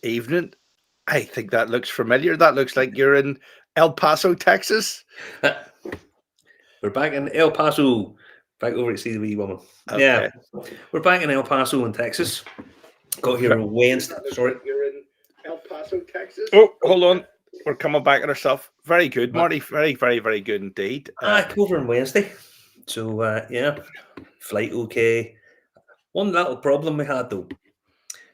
Evening. I think that looks familiar. That looks like you're in El Paso, Texas. We're back in El Paso. Back over to see the wee woman. Okay. Yeah, we're back in El Paso in Texas. Got here Wednesday. Sorry. You're in El Paso, Texas. Oh, hold on. We're coming back at ourselves. Very good, Marty. Very, very, very good indeed. I came over on Wednesday. So, yeah, flight okay. One little problem we had, though,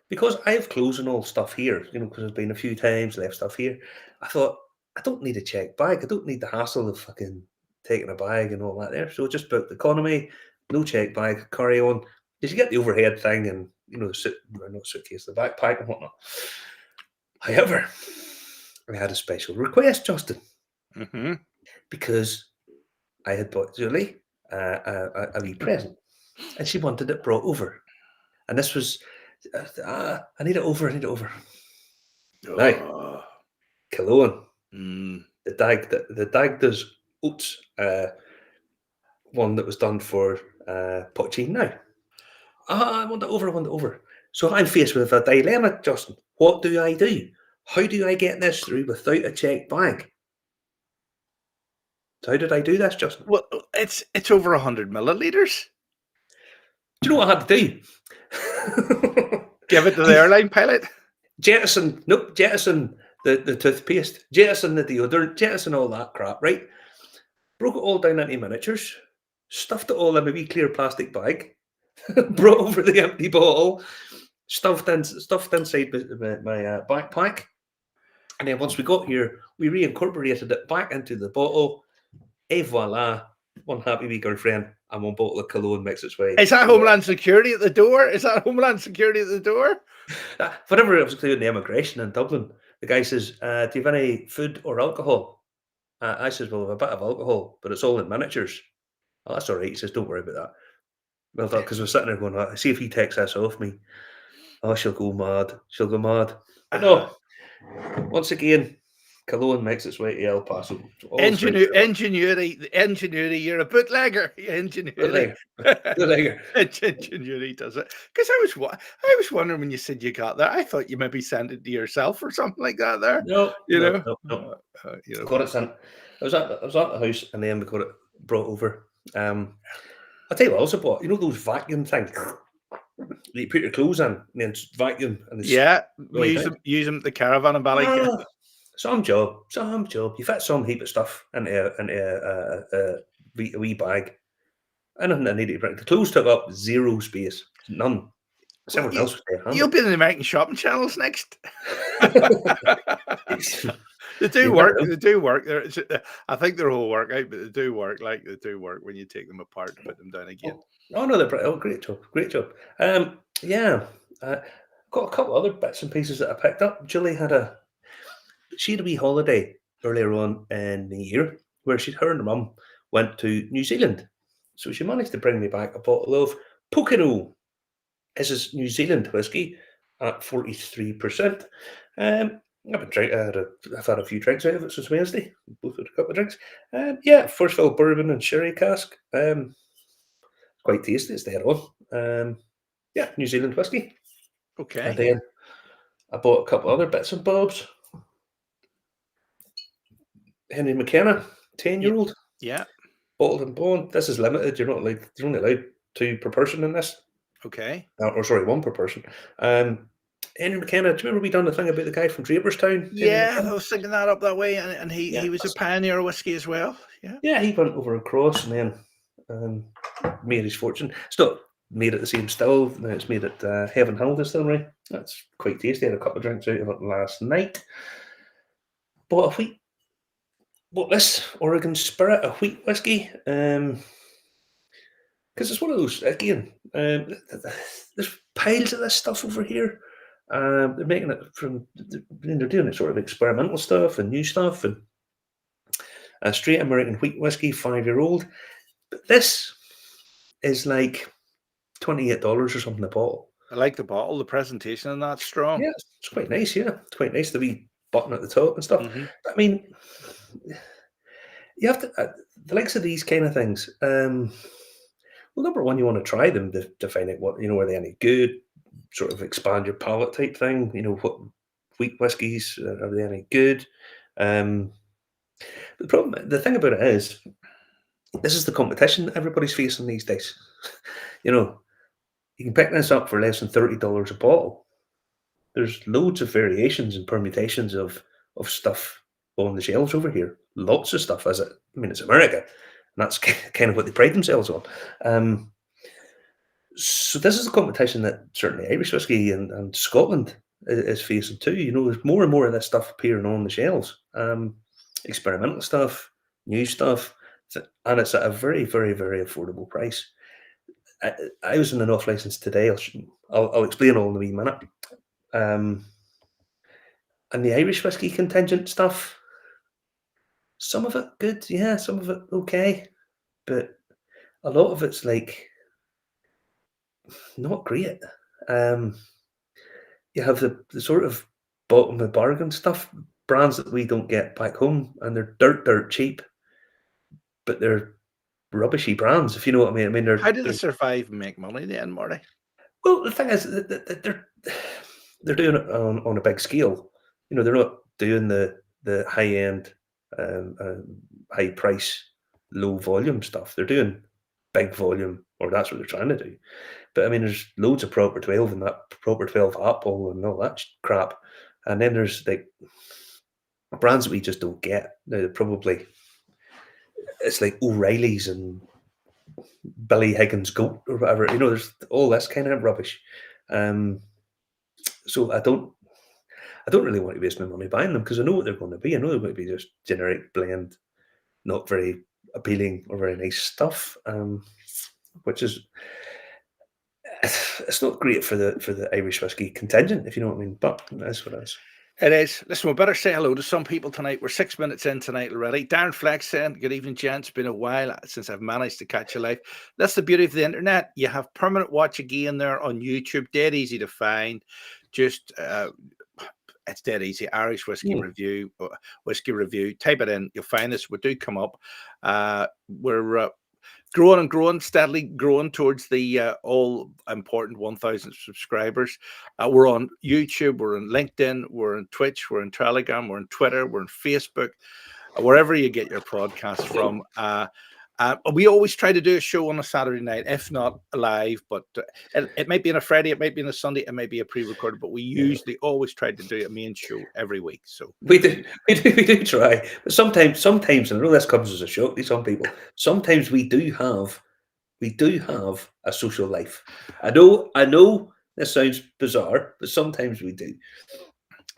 because I have clothes and all stuff here, because I've been a few times, left stuff here, I thought, I don't need a checked bag. I don't need the hassle of fucking taking a bag and all that there. So just booked economy, no checked bag, carry on. Did you get the overhead thing and, not suitcase, the backpack and whatnot? However, I had a special request, Justin, because I had bought Julie a wee present, and she wanted it brought over. And this was, I need it over. Now, cologne. The dag does oats, one that was done for Pochine now. I want it over. So I'm faced with a dilemma, Justin. What do I do? How do I get this through without a checked bag? So how did I do this, Justin? Well, it's over 100 milliliters. Do you know what I had to do? Give it to the airline pilot. Jettison the toothpaste, jettison the deodorant, jettison all that crap, right? Broke it all down into miniatures, stuffed it all in a wee clear plastic bag, brought over the empty bottle, stuffed inside my backpack, and then once we got here, we reincorporated it back into the bottle. Et voila, one happy wee girlfriend and one bottle of cologne makes its way. Is that Homeland Security at the door? Whenever I was clearing the immigration in Dublin, the guy says, do you have any food or alcohol? I says, well, I have a bit of alcohol, but it's all in miniatures. Oh, that's all right. He says, don't worry about that. Well, because we're sitting there going, see if he takes this off me. Oh, she'll go mad. But no, once again, cologne makes its way to El Paso. Ingenuity. You're a bootlegger. Ingenuity does it. Because I was wondering when you said you got there, I thought you maybe sent it to yourself or something like that. There, no. Got it sent. I was at the house, and then we got it brought over. I'll tell you what I also bought. You know those vacuum things you put your clothes in and then vacuum. And use them at the caravan in Ballycliffe. Some job. You fit some heap of stuff into a wee bag. I don't need to bring. The clothes took up zero space. None. Someone else was there. You'll be in the American shopping channels next. They do work. I think they're all work out, but they do work. They do work when you take them apart and put them down again. Oh no, they're great job. Yeah. Got a couple other bits and pieces that I picked up. Julie had a wee holiday earlier on in the year where her and her mum went to New Zealand. So she managed to bring me back a bottle of Pokeno. This is New Zealand whiskey at 43%. I've had a few drinks out of it since Wednesday. Both had a couple of drinks. First fill bourbon and sherry cask. Quite tasty. It's dead on. New Zealand whiskey. Okay. And then I bought a couple other bits and bobs. Henry McKenna, 10-year-old. Yeah. Bottled and bond. This is limited. You're only allowed 2 per person in this. Okay. 1 per person. Henry McKenna, do you remember we done the thing about the guy from Draperstown? Yeah, I was thinking that up that way, and he was a pioneer of whiskey as well. Yeah, he went over across and then made his fortune. It's not made at the same still. It's made at Heaven Hill Distillery. That's quite tasty. I had a couple of drinks out of it last night. Bought this Oregon Spirit, a wheat whiskey. Because it's one of those, again, there's piles of this stuff over here. They're making it they're doing it sort of experimental stuff and new stuff, and a straight American wheat whiskey, 5-year-old. But this is like $28 or something a bottle. I like the bottle, the presentation, and that's strong. Yeah, it's quite nice. Yeah, it's quite nice. The wee button at the top and stuff. Mm-hmm. I mean, you have to the likes of these kind of things. Well, number one, you want to try them to find out what are they any good. Sort of expand your palate type thing. What wheat whiskies, are they any good? The thing about it is, this is the competition that everybody's facing these days. You know, you can pick this up for less than $30 a bottle. There's loads of variations and permutations of stuff on the shelves over here. Lots of stuff, as it. I mean, it's America, and that's kind of what they pride themselves on. So this is a competition that certainly Irish whiskey and Scotland is facing too. You know, there's more and more of this stuff appearing on the shelves. Experimental stuff, new stuff, and it's at a very, very, very affordable price. I was in an off license today. I'll explain all in a wee minute. And the Irish whiskey contingent stuff, some of it good, yeah, some of it okay, but a lot of it's like not great. You have the sort of bottom of the bargain stuff, brands that we don't get back home, and they're dirt cheap, but they're rubbishy brands, if you know what I mean. I mean, How do they survive and make money then, Marty? well, the thing is that they're doing it on a big scale. You know, they're not doing the high end, high price, low volume stuff. They're doing big volume, or that's what they're trying to do. But I mean, there's loads of Proper 12 and that Proper 12 Apple and all that crap. And then there's like brands that we just don't get. Now, probably it's like O'Reilly's and Billy Higgins Goat or whatever. You know, there's all this kind of rubbish. So I don't really want to waste my money buying them because I know what they're going to be. I know they're going to be just generic blend, not very appealing or very nice stuff. Which is, it's not great for the Irish whiskey contingent, if you know what I mean. But that's what it is. It is. Listen, we better say hello to some people tonight. We're 6 minutes in tonight already. Darren Flex saying, good evening, gents. Been a while since I've managed to catch you live. That's the beauty of the internet. You have permanent watch again there on YouTube. Dead easy to find. Just, it's dead easy. Irish whiskey review, Type it in. You'll find us. We do come up. We're growing and growing, steadily growing towards the all important 1,000 subscribers. We're on YouTube, we're on LinkedIn, we're on Twitch, we're on Telegram, we're on Twitter, we're on Facebook, wherever you get your podcasts from. We always try to do a show on a Saturday night, if not live, but it might be on a Friday, it might be on a Sunday, it might be a pre-recorded, but we usually always try to do a main show every week. So we do try, but sometimes, and I know this comes as a shock to some people. Sometimes we do have a social life. I know this sounds bizarre, but sometimes we do.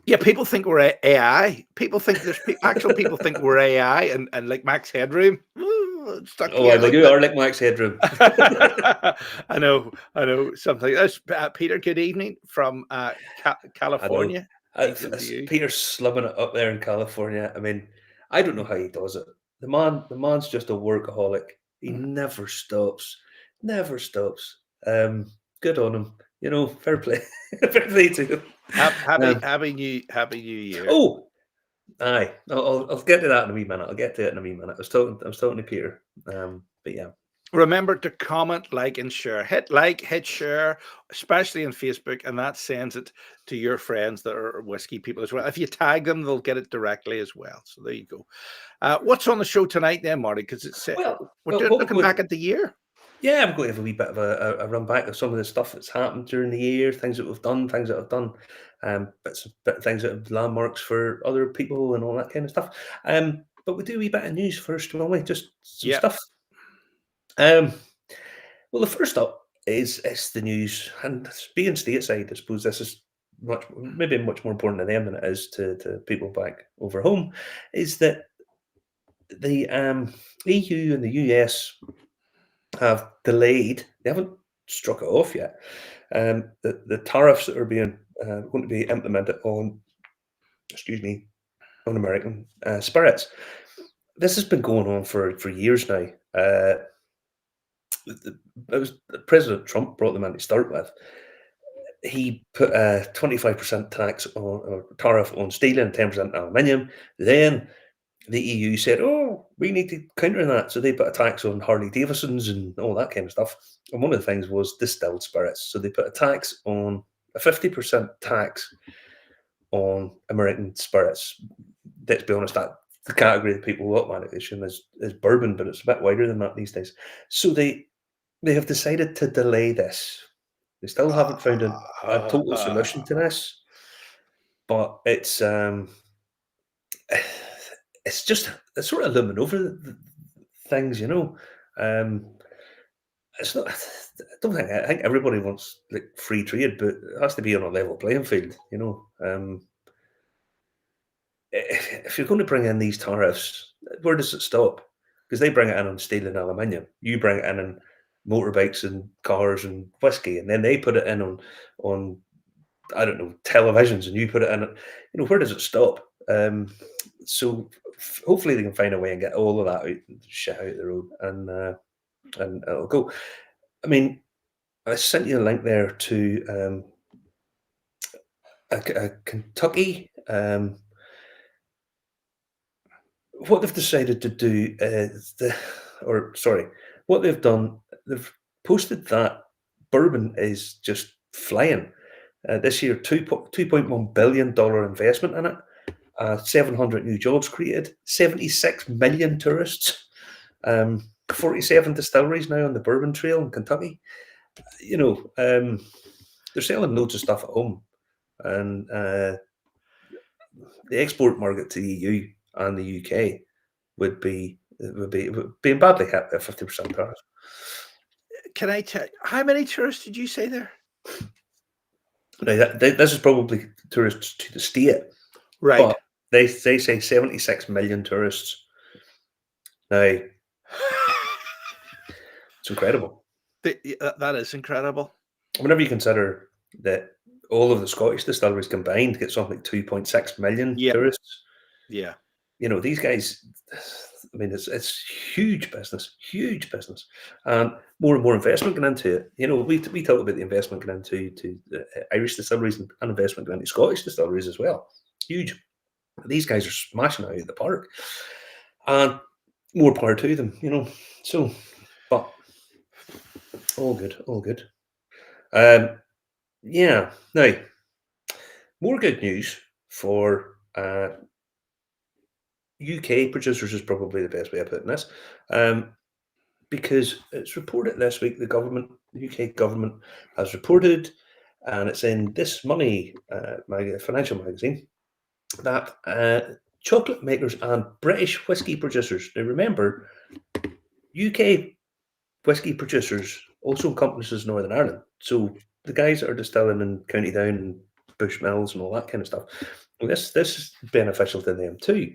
Yeah, people think we're AI. People think there's actual people think we're AI and like Max Headroom. You are like Max Headroom. I know. Something. That's Peter. Good evening from California. Peter's slumming it up there in California. I mean, I don't know how he does it. The man's just a workaholic. He never stops. Good on him. You know, fair play. Fair play to him. Happy New Year. Oh, aye. I'll get to that in a wee minute. I was talking to Peter. But yeah. Remember to comment, like, and share. Hit like, hit share, especially on Facebook, and that sends it to your friends that are whiskey people as well. If you tag them, they'll get it directly as well. So there you go. What's on the show tonight then, Marty? Because it's we're looking back at the year. Yeah, I'm going to have a wee bit of a run back of some of the stuff that's happened during the year, things that we've done, things that I've done, things that have landmarks for other people and all that kind of stuff. But we do a wee bit of news first, won't we? Just some stuff. Well, the first up is the news, and being stateside, I suppose this is much more important to them than it is to people back over home, is that the EU and the US have delayed. They haven't struck it off yet. The tariffs that are being going to be implemented on American spirits. This has been going on for years now. It was President Trump brought them in to start with. He put a 25% tax or tariff on steel and 10% aluminium. Then the EU said, "Oh, we need to counter that," so they put a tax on Harley Davidsons and all that kind of stuff. And one of the things was distilled spirits, so they put a 50% tax on American spirits. Let's be honest, that the category that people automatically assume is bourbon, but it's a bit wider than that these days. So they have decided to delay this. They still haven't found a total solution to this, but it's just it's sort of looming over things, you know. It's not. I think everybody wants like free trade, but it has to be on a level playing field, you know. If you're going to bring in these tariffs, where does it stop? Because they bring it in on steel and aluminium. You bring it in on motorbikes and cars and whiskey, and then they put it in on I don't know, televisions, and you put it in. You know, where does it stop? So hopefully they can find a way and get all of that out, shit out the road, and it'll go. I mean, I sent you a link there to a Kentucky. What they've decided to do is what they've done. They've posted that bourbon is just flying. This year, $2.1 billion investment in it, 700 new jobs created, 76 million tourists, 47 distilleries now on the Bourbon Trail in Kentucky. You know, they're selling loads of stuff at home, and the export market to the EU and the UK would be being badly hit at 50% tariff. Can I tell? How many tourists did you say there? Now, this is probably tourists to the state, Right. but they say 76 million tourists. Now, it's incredible. That is incredible. Whenever you consider that all of the Scottish distilleries combined get something like 2.6 million tourists. Yeah. You know, these guys, I mean, it's huge business, and more investment going into it. You know, we talk about the investment going into Irish distilleries and investment going into Scottish distilleries as well. Huge. These guys are smashing it out of the park, and more power to them. You know, so but all good. Yeah. Now, more good news for UK producers is probably the best way of putting this, because it's reported this week the UK government has reported, and it's in This Money financial magazine, that chocolate makers and British whiskey producers. Now remember, UK whiskey producers also encompasses Northern Ireland, so the guys that are distilling in County Down and Bushmills and all that kind of stuff. Well, this is beneficial to them too.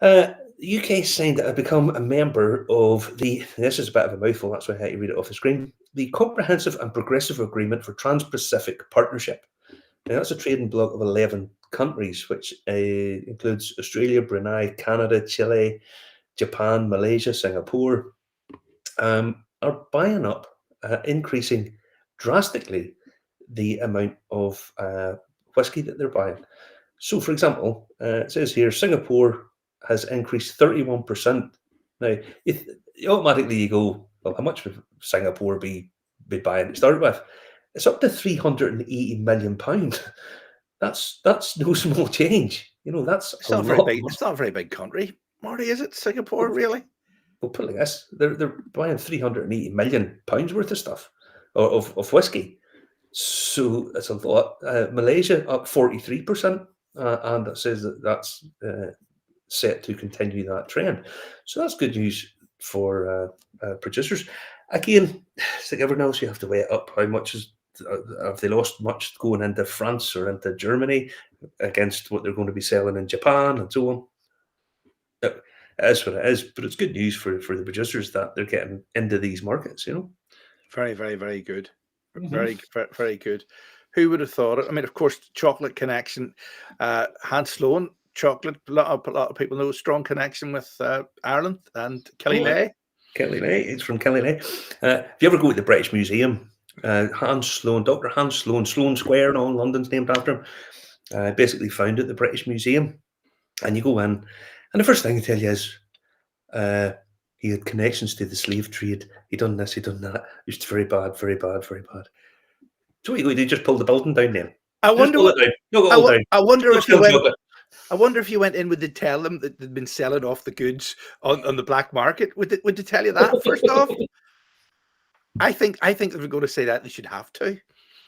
The UK signed to become a member of this is a bit of a mouthful, that's why I had to read it off the screen, the Comprehensive and Progressive Agreement for Trans-Pacific Partnership. Now, that's a trading bloc of 11 countries, which includes Australia, Brunei, Canada, Chile, Japan, Malaysia, Singapore, are buying up, increasing drastically the amount of whiskey that they're buying. So, for example, it says here Singapore has increased 31%. Now, automatically you go, well, how much would Singapore be buying to start with? It's up to £380 million. That's no small change. You know, that's it's not very big. It's not a very big country, Marty, is it? Singapore, really? Well, put it like this: they're buying £380 million worth of stuff, of whiskey. So it's a lot. Malaysia up 43%, and it says that's set to continue that trend. So that's good news for producers. Again, it's like everyone else, you have to weigh it up. How much have they lost much going into France or into Germany against what they're going to be selling in Japan and so on? It is what it is, but it's good news for the producers that they're getting into these markets. You know, very, very, very good. Very, very good. Who would have thought it? I mean, of course, chocolate connection. Hans Sloan, chocolate. A lot of people know strong connection with Ireland and Kellylay. Kellylay, it's from Kellylay. If you ever go to the British Museum, Hans Sloan, Dr. Hans Sloan, Sloane Square, and all London's named after him. Basically founded the British Museum, and you go in, and the first thing they tell you is he had connections to the slave trade. He done this, he done that. It's very bad, very bad, very bad. So what you go do? Just pull the building down then. I Just wonder pull what. it down. Knock it all down. I wonder No if you stale went. chocolate. I wonder if you went in, would they tell them that they'd been selling off the goods on the black market? Would they tell you that first off? I think if we're going to say that, they should have to.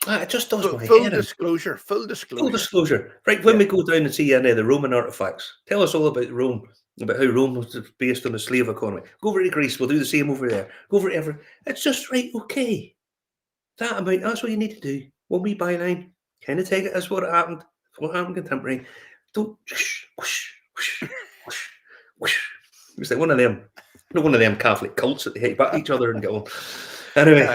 It just does my Full head in. disclosure. Full Full disclosure. disclosure. Right, when Yeah. we go down and see any of the Roman artifacts, tell us all about Rome, about how Rome was based on the slave economy. Go over to Greece, we'll do the same over there. Go over to every. It's just right, okay. That amount, that's what you need to do. When we byline, kind of take it as what happened, what happened contemporary. Don't whoosh, whoosh, whoosh, whoosh, whoosh. It's like one of them, not one of them Catholic cults that they hit back at each other and go on. Anyway,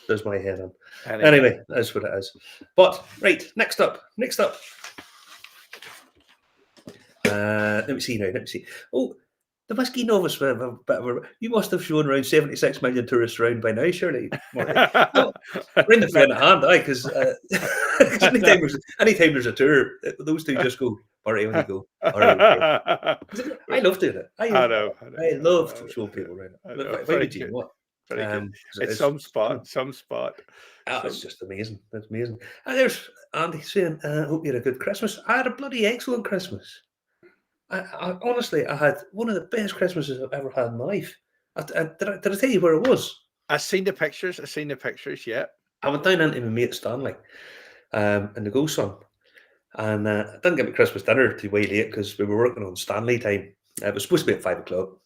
there's my head on. Anyway, that's what it is. But right, next up. Let me see. Oh, the whiskey novice. You must have shown around 76 million tourists around by now, surely, Marty. No, we're in the front of hand, because anytime there's a tour, those two just go, Marty, when you go. I love doing it. I love showing people around it. Why would you not? Very good. It's some spot. It's just amazing. That's amazing. And there's Andy saying, hope you had a good Christmas. I had a bloody excellent Christmas. I honestly, I had one of the best Christmases I've ever had in my life. Did I tell you where it was? I've seen the pictures. Yeah. I went down into my mate Stanley in the Ghost Sun. And I didn't get my Christmas dinner till way late because we were working on Stanley time. It was supposed to be at 5 o'clock.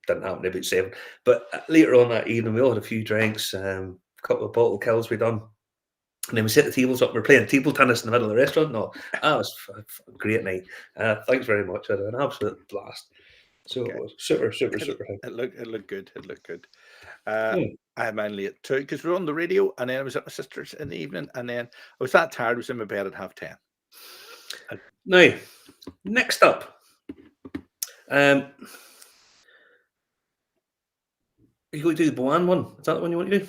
Didn't happen about 7. But later on that evening, we all had a few drinks, a couple of bottle kills we done. And then we set the tables up. We were playing table tennis in the middle of the restaurant. No, that was a great night. Thanks very much. I had an absolute blast. So it was super. It looked good. I had mine late too because we were on the radio, and then I was at my sister's in the evening, and then I was that tired. I was in my bed at 10:30. Now, next up, you go to do the Boan one. Is that the one you want to do?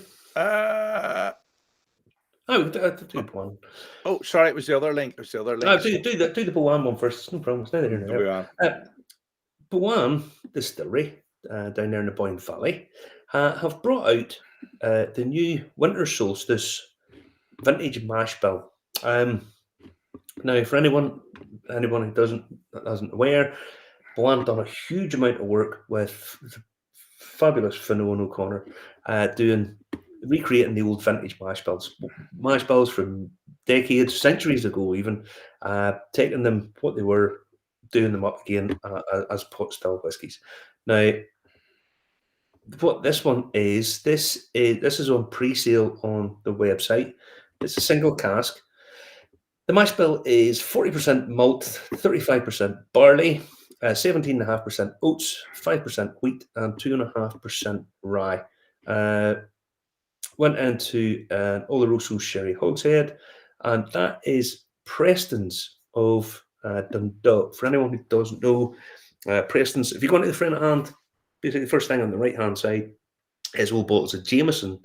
We could do Boan. Oh, sorry, it was the other link. Do the Boan one first. No problem. It's neither here nor there. Boan Distillery down there in the Boyne Valley have brought out the new winter solstice vintage mash bill. Now, for anyone who isn't aware, Boan done a huge amount of work with the fabulous Fionnán O'Connor recreating the old vintage mash bills from decades, centuries ago even, taking them what they were, doing them up again as pot still whiskies. Now, what this one is, this is on pre-sale on the website. It's a single cask. The mash bill is 40% malt, 35% barley, 17.5% oats, 5% wheat, and 2.5% rye. Went into an Oloroso sherry hogshead, and that is Preston's of Dundalk. For anyone who doesn't know, Preston's, if you go into the front of hand, basically the first thing on the right-hand side is old bottles of Jameson,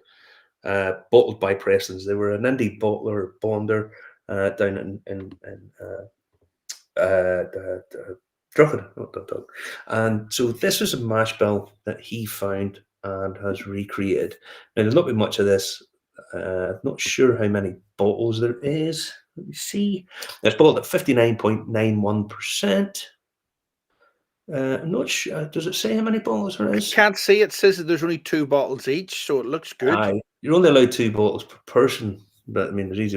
bottled by Preston's. They were an indie bottler, bonder, down in Drogheda, not Dundalk. And so this was a mash bill that he found and has recreated. Now, there's not been much of this. I'm not sure how many bottles there is. Let me see. It's bottled at 59.91%. I'm not sure. Does it say how many bottles there is? I can't see. It says that there's only 2 bottles each, so it looks good. You're only allowed 2 bottles per person, but I mean, there's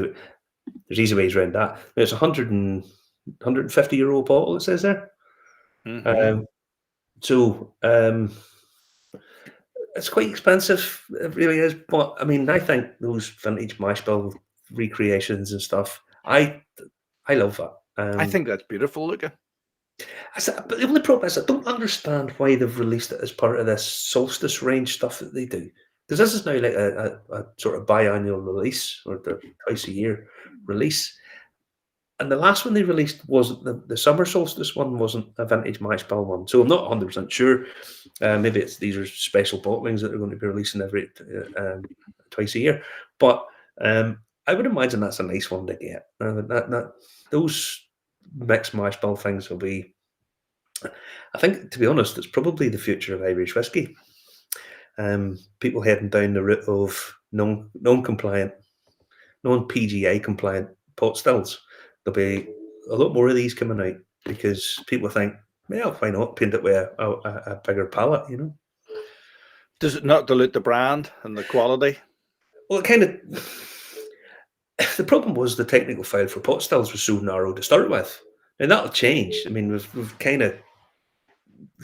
easy ways around that. It's 150 euro bottle, it says there. Mm-hmm. It's quite expensive. It really is. But I mean, I think those vintage mash bill recreations and stuff, I love that. I think that's beautiful looking. But the only problem is I don't understand why they've released it as part of this solstice range stuff that they do. Because this is now like a sort of biannual release, or the twice a year release. And the last one they released wasn't the summer solstice one, wasn't a vintage mash bill one. So I'm not 100% sure. Maybe these are special bottlings that they're going to be releasing every twice a year. But I would imagine that's a nice one to get. Those mixed mash bill things will be, I think, to be honest, it's probably the future of Irish whiskey. People heading down the route of non-compliant, non-PGI compliant pot stills, there'll be a lot more of these coming out because people think, well, why not paint it with a bigger palette, you know? Does it not dilute the brand and the quality? Well, it kind of. The problem was the technical file for pot stills was so narrow to start with, and that'll change. I mean, we've kind of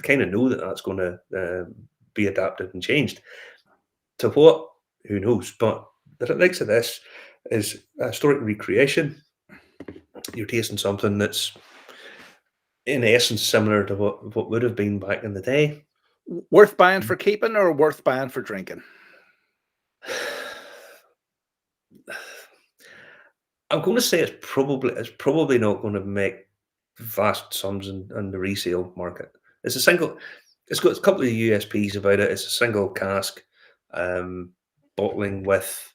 know that that's going to be adapted and changed. To what? Who knows? But the likes of this is a historic recreation. You're tasting something that's, in essence, similar to what would have been back in the day. Worth buying for keeping or worth buying for drinking? I'm going to say it's probably not going to make vast sums in the resale market. It's got a couple of USPs about it. It's a single cask, bottling with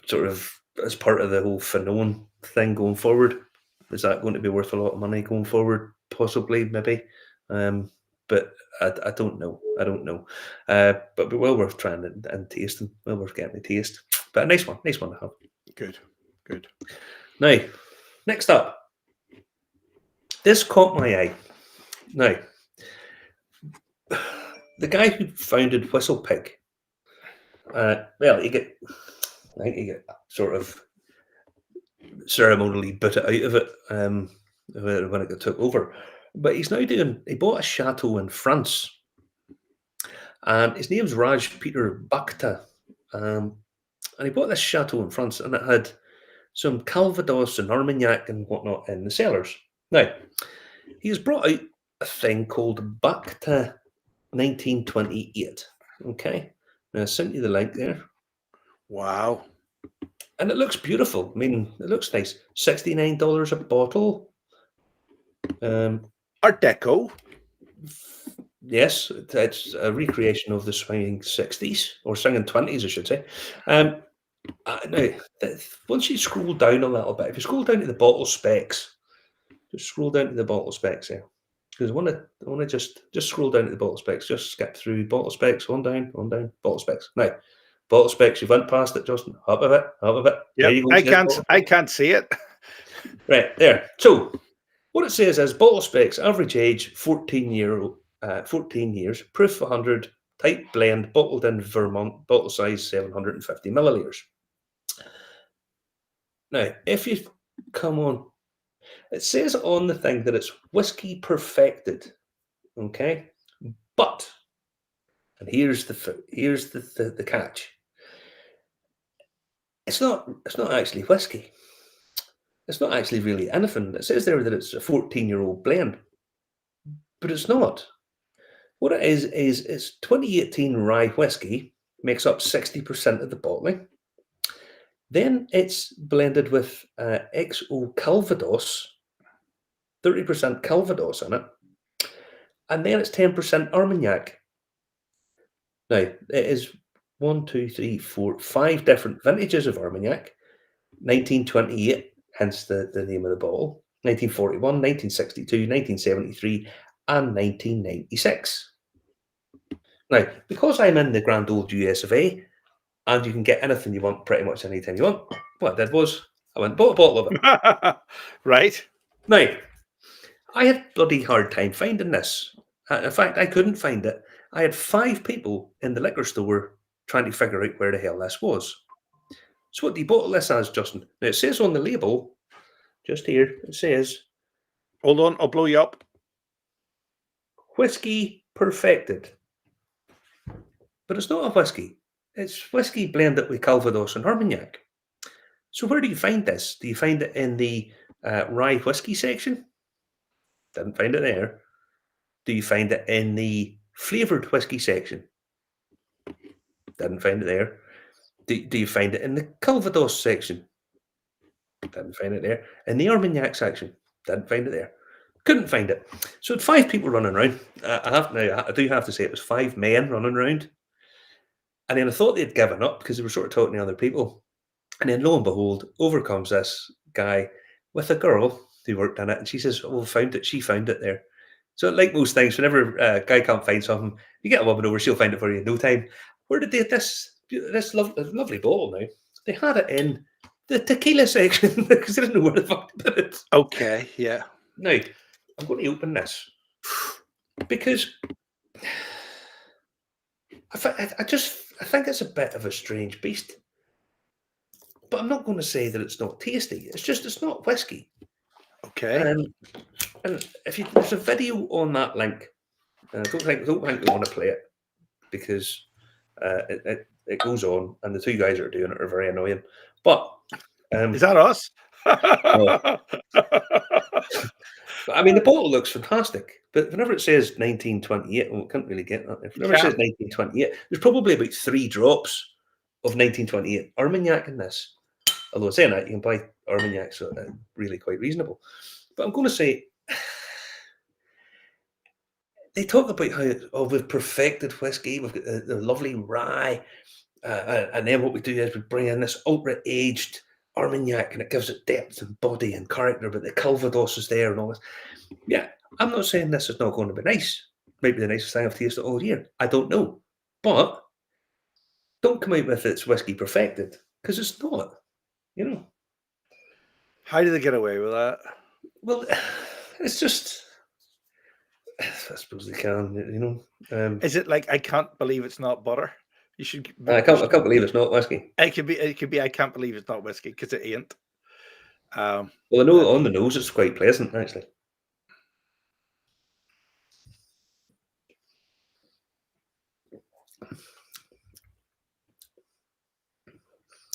sort of as part of the whole Finone thing going forward. Is that going to be worth a lot of money going forward? Possibly, maybe. But I don't know. I don't know. But well worth trying and tasting. Well worth getting a taste. But a nice one to have. Good. Now, next up, this caught my eye. Now, the guy who founded Whistle Pig, well, I think he got sort of ceremonially bit out of it when it got took over. But he bought a chateau in France, and his name's Raj Peter Bhakta, and he bought this chateau in France, and it had some Calvados and Armagnac and whatnot in the cellars. Now, he has brought out a thing called Bhakta 1928. Okay, now I sent you the link there. Wow. And it looks beautiful. I mean, it looks nice. $69 a bottle. Art Deco. Yes, it's a recreation of the swinging 60s, or swinging 20s, I should say. Now, once you scroll down a little bit, if you scroll down to the bottle specs, just scroll down to the bottle specs there. Because I want to just scroll down to the bottle specs, just skip through bottle specs, on down, bottle specs. Now, bottle specs, you went past it, Justin. Up of it. Yeah, I can't see it. Right, there. So, what it says is bottle specs, average age 14 years, proof 100, type blend, bottled in Vermont, bottle size 750 milliliters. Now, if you come on, it says on the thing that it's whiskey perfected, okay? But, and here's the catch. It's not actually whiskey. It's not actually really anything. It says there that it's a 14-year-old blend, but it's not. What it is it's 2018 rye whiskey, makes up 60% of the bottling. Then it's blended with XO Calvados, 30% Calvados in it. And then it's 10% Armagnac. Now, it is 5 different vintages of Armagnac. 1928, hence the name of the bottle. 1941, 1962, 1973, and 1996. Now, because I'm in the grand old US of A, and you can get anything you want pretty much anytime you want, what I did was I went and bought a bottle of it. Right. Now, I had a bloody hard time finding this. In fact, I couldn't find it. I had 5 people in the liquor store trying to figure out where the hell this was. So what do you bottle this as, Justin? Now, it says on the label, just here, it says... Hold on, I'll blow you up. Whiskey perfected. But it's not a whiskey. It's whiskey blended with Calvados and Armagnac. So where do you find this? Do you find it in the rye whiskey section? Didn't find it there. Do you find it in the flavoured whiskey section? Didn't find it there. Do you find it in the Calvados section? Didn't find it there. In the Armagnac section? Didn't find it there. Couldn't find it. So had 5 people running around. I do have to say it was 5 men running around. And then I thought they'd given up because they were sort of talking to other people. And then lo and behold, over comes this guy with a girl who worked in it. And she says, oh, found it. She found it there. So like most things, whenever a guy can't find something, you get a woman over, she'll find it for you in no time. Where did they get this lovely bottle now? They had it in the tequila section because I didn't know where the fuck to put it. Okay, yeah. Now, I'm going to open this because I think it's a bit of a strange beast. But I'm not going to say that it's not tasty. It's just it's not whiskey. Okay. And if there's a video on that link, and I don't think we want to play it because it goes on, and the two guys that are doing it are very annoying. But Is that us? no. I mean, the bottle looks fantastic, but whenever it says 1928, well, we can't really get that. Whenever it says 1928, there's probably about 3 drops of 1928 Armagnac in this. Although saying that, you can buy Armagnac, so really quite reasonable. But I'm going to say, they talk about how we've perfected whiskey, we've got the lovely rye, and then what we do is we bring in this ultra-aged Armagnac, and it gives it depth and body and character, but the Calvados is there and all this. Yeah, I'm not saying this is not going to be nice. Maybe the nicest thing I've tasted all year. I don't know. But don't come out with it's whiskey perfected, because it's not. You know. How do they get away with that? Well, it's just, I suppose they can, you know. Is it like I can't believe it's not butter? You should. I can't believe it's not whiskey. It could be. I can't believe it's not whiskey because it ain't. Well, I know on the nose it's quite pleasant actually.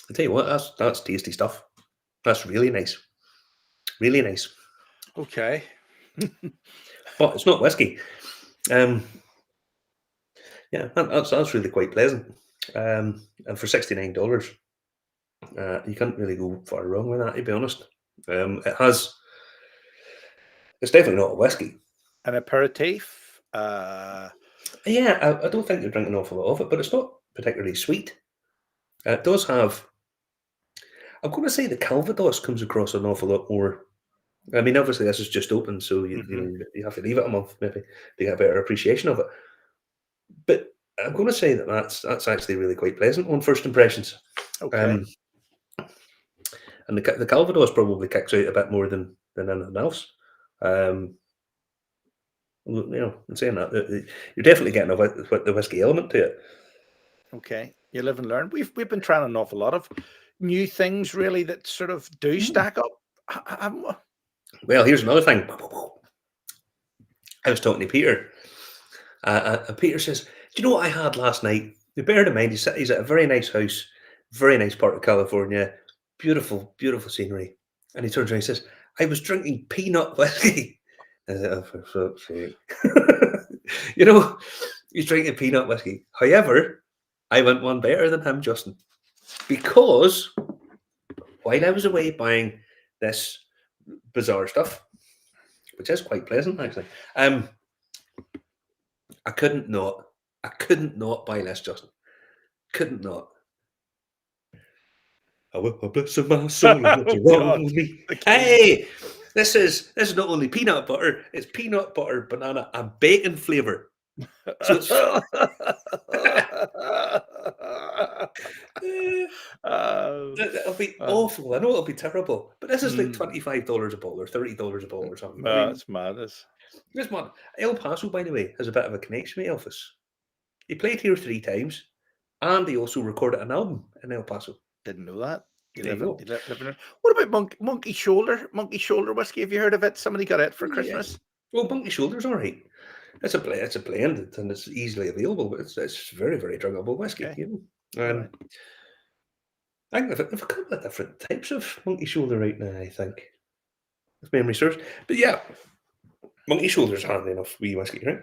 I tell you what, that's tasty stuff. That's really nice. Really nice. Okay. But it's not whiskey. Yeah, that's really quite pleasant. And for $69, you can't really go far wrong with that, to be honest. It's definitely not a whiskey. An aperitif. Yeah, I don't think you're drinking an awful lot of it, but it's not particularly sweet. It does have, I'm going to say the Calvados comes across an awful lot more. I mean, obviously this is just open, so you have to leave it a month maybe to get a better appreciation of it. But I'm going to say that that's actually really quite pleasant on first impressions. Okay. And the Calvados probably kicks out a bit more than anything else. You know, in saying that, you're definitely getting the whiskey element to it. Okay, you live and learn. We've been trying an awful lot of new things, really, that sort of do stack up. Well, here's another thing. I was talking to Peter, and Peter says, "Do you know what I had last night?" You bear in mind, he's at a very nice house, very nice part of California, beautiful, beautiful scenery. And he turns around and says, "I was drinking peanut whiskey." I said, "Oh, for fuck's sake." You know, he's drinking peanut whiskey. However, I went one better than him, Justin, because while I was away buying this bizarre stuff, which is quite pleasant actually, I couldn't not buy this, Justin. Couldn't not. Oh, bless my soul, what's wrong with me? Hey, this is not only peanut butter, it's peanut butter, banana, and bacon flavour. So it's it'll be awful. I know it'll be terrible, but this is like $25 a bottle or $30 a bottle or something. I mean, That's madness. it's mad. El Paso, by the way, has a bit of a connection with Elvis. He played here 3 times, and he also recorded an album in El Paso. Didn't know that. There you Live what about monkey shoulder? Monkey shoulder whiskey. Have you heard of it? Somebody got it for Christmas. Well, Monkey Shoulder's all right. It's a blend, and it's easily available, but it's very, very drinkable whiskey. Okay. You know? Right. I think they've a couple of different types of Monkey Shoulder right now, I think, if memory serves. But yeah, Monkey Shoulder's handy enough wee whiskey, right?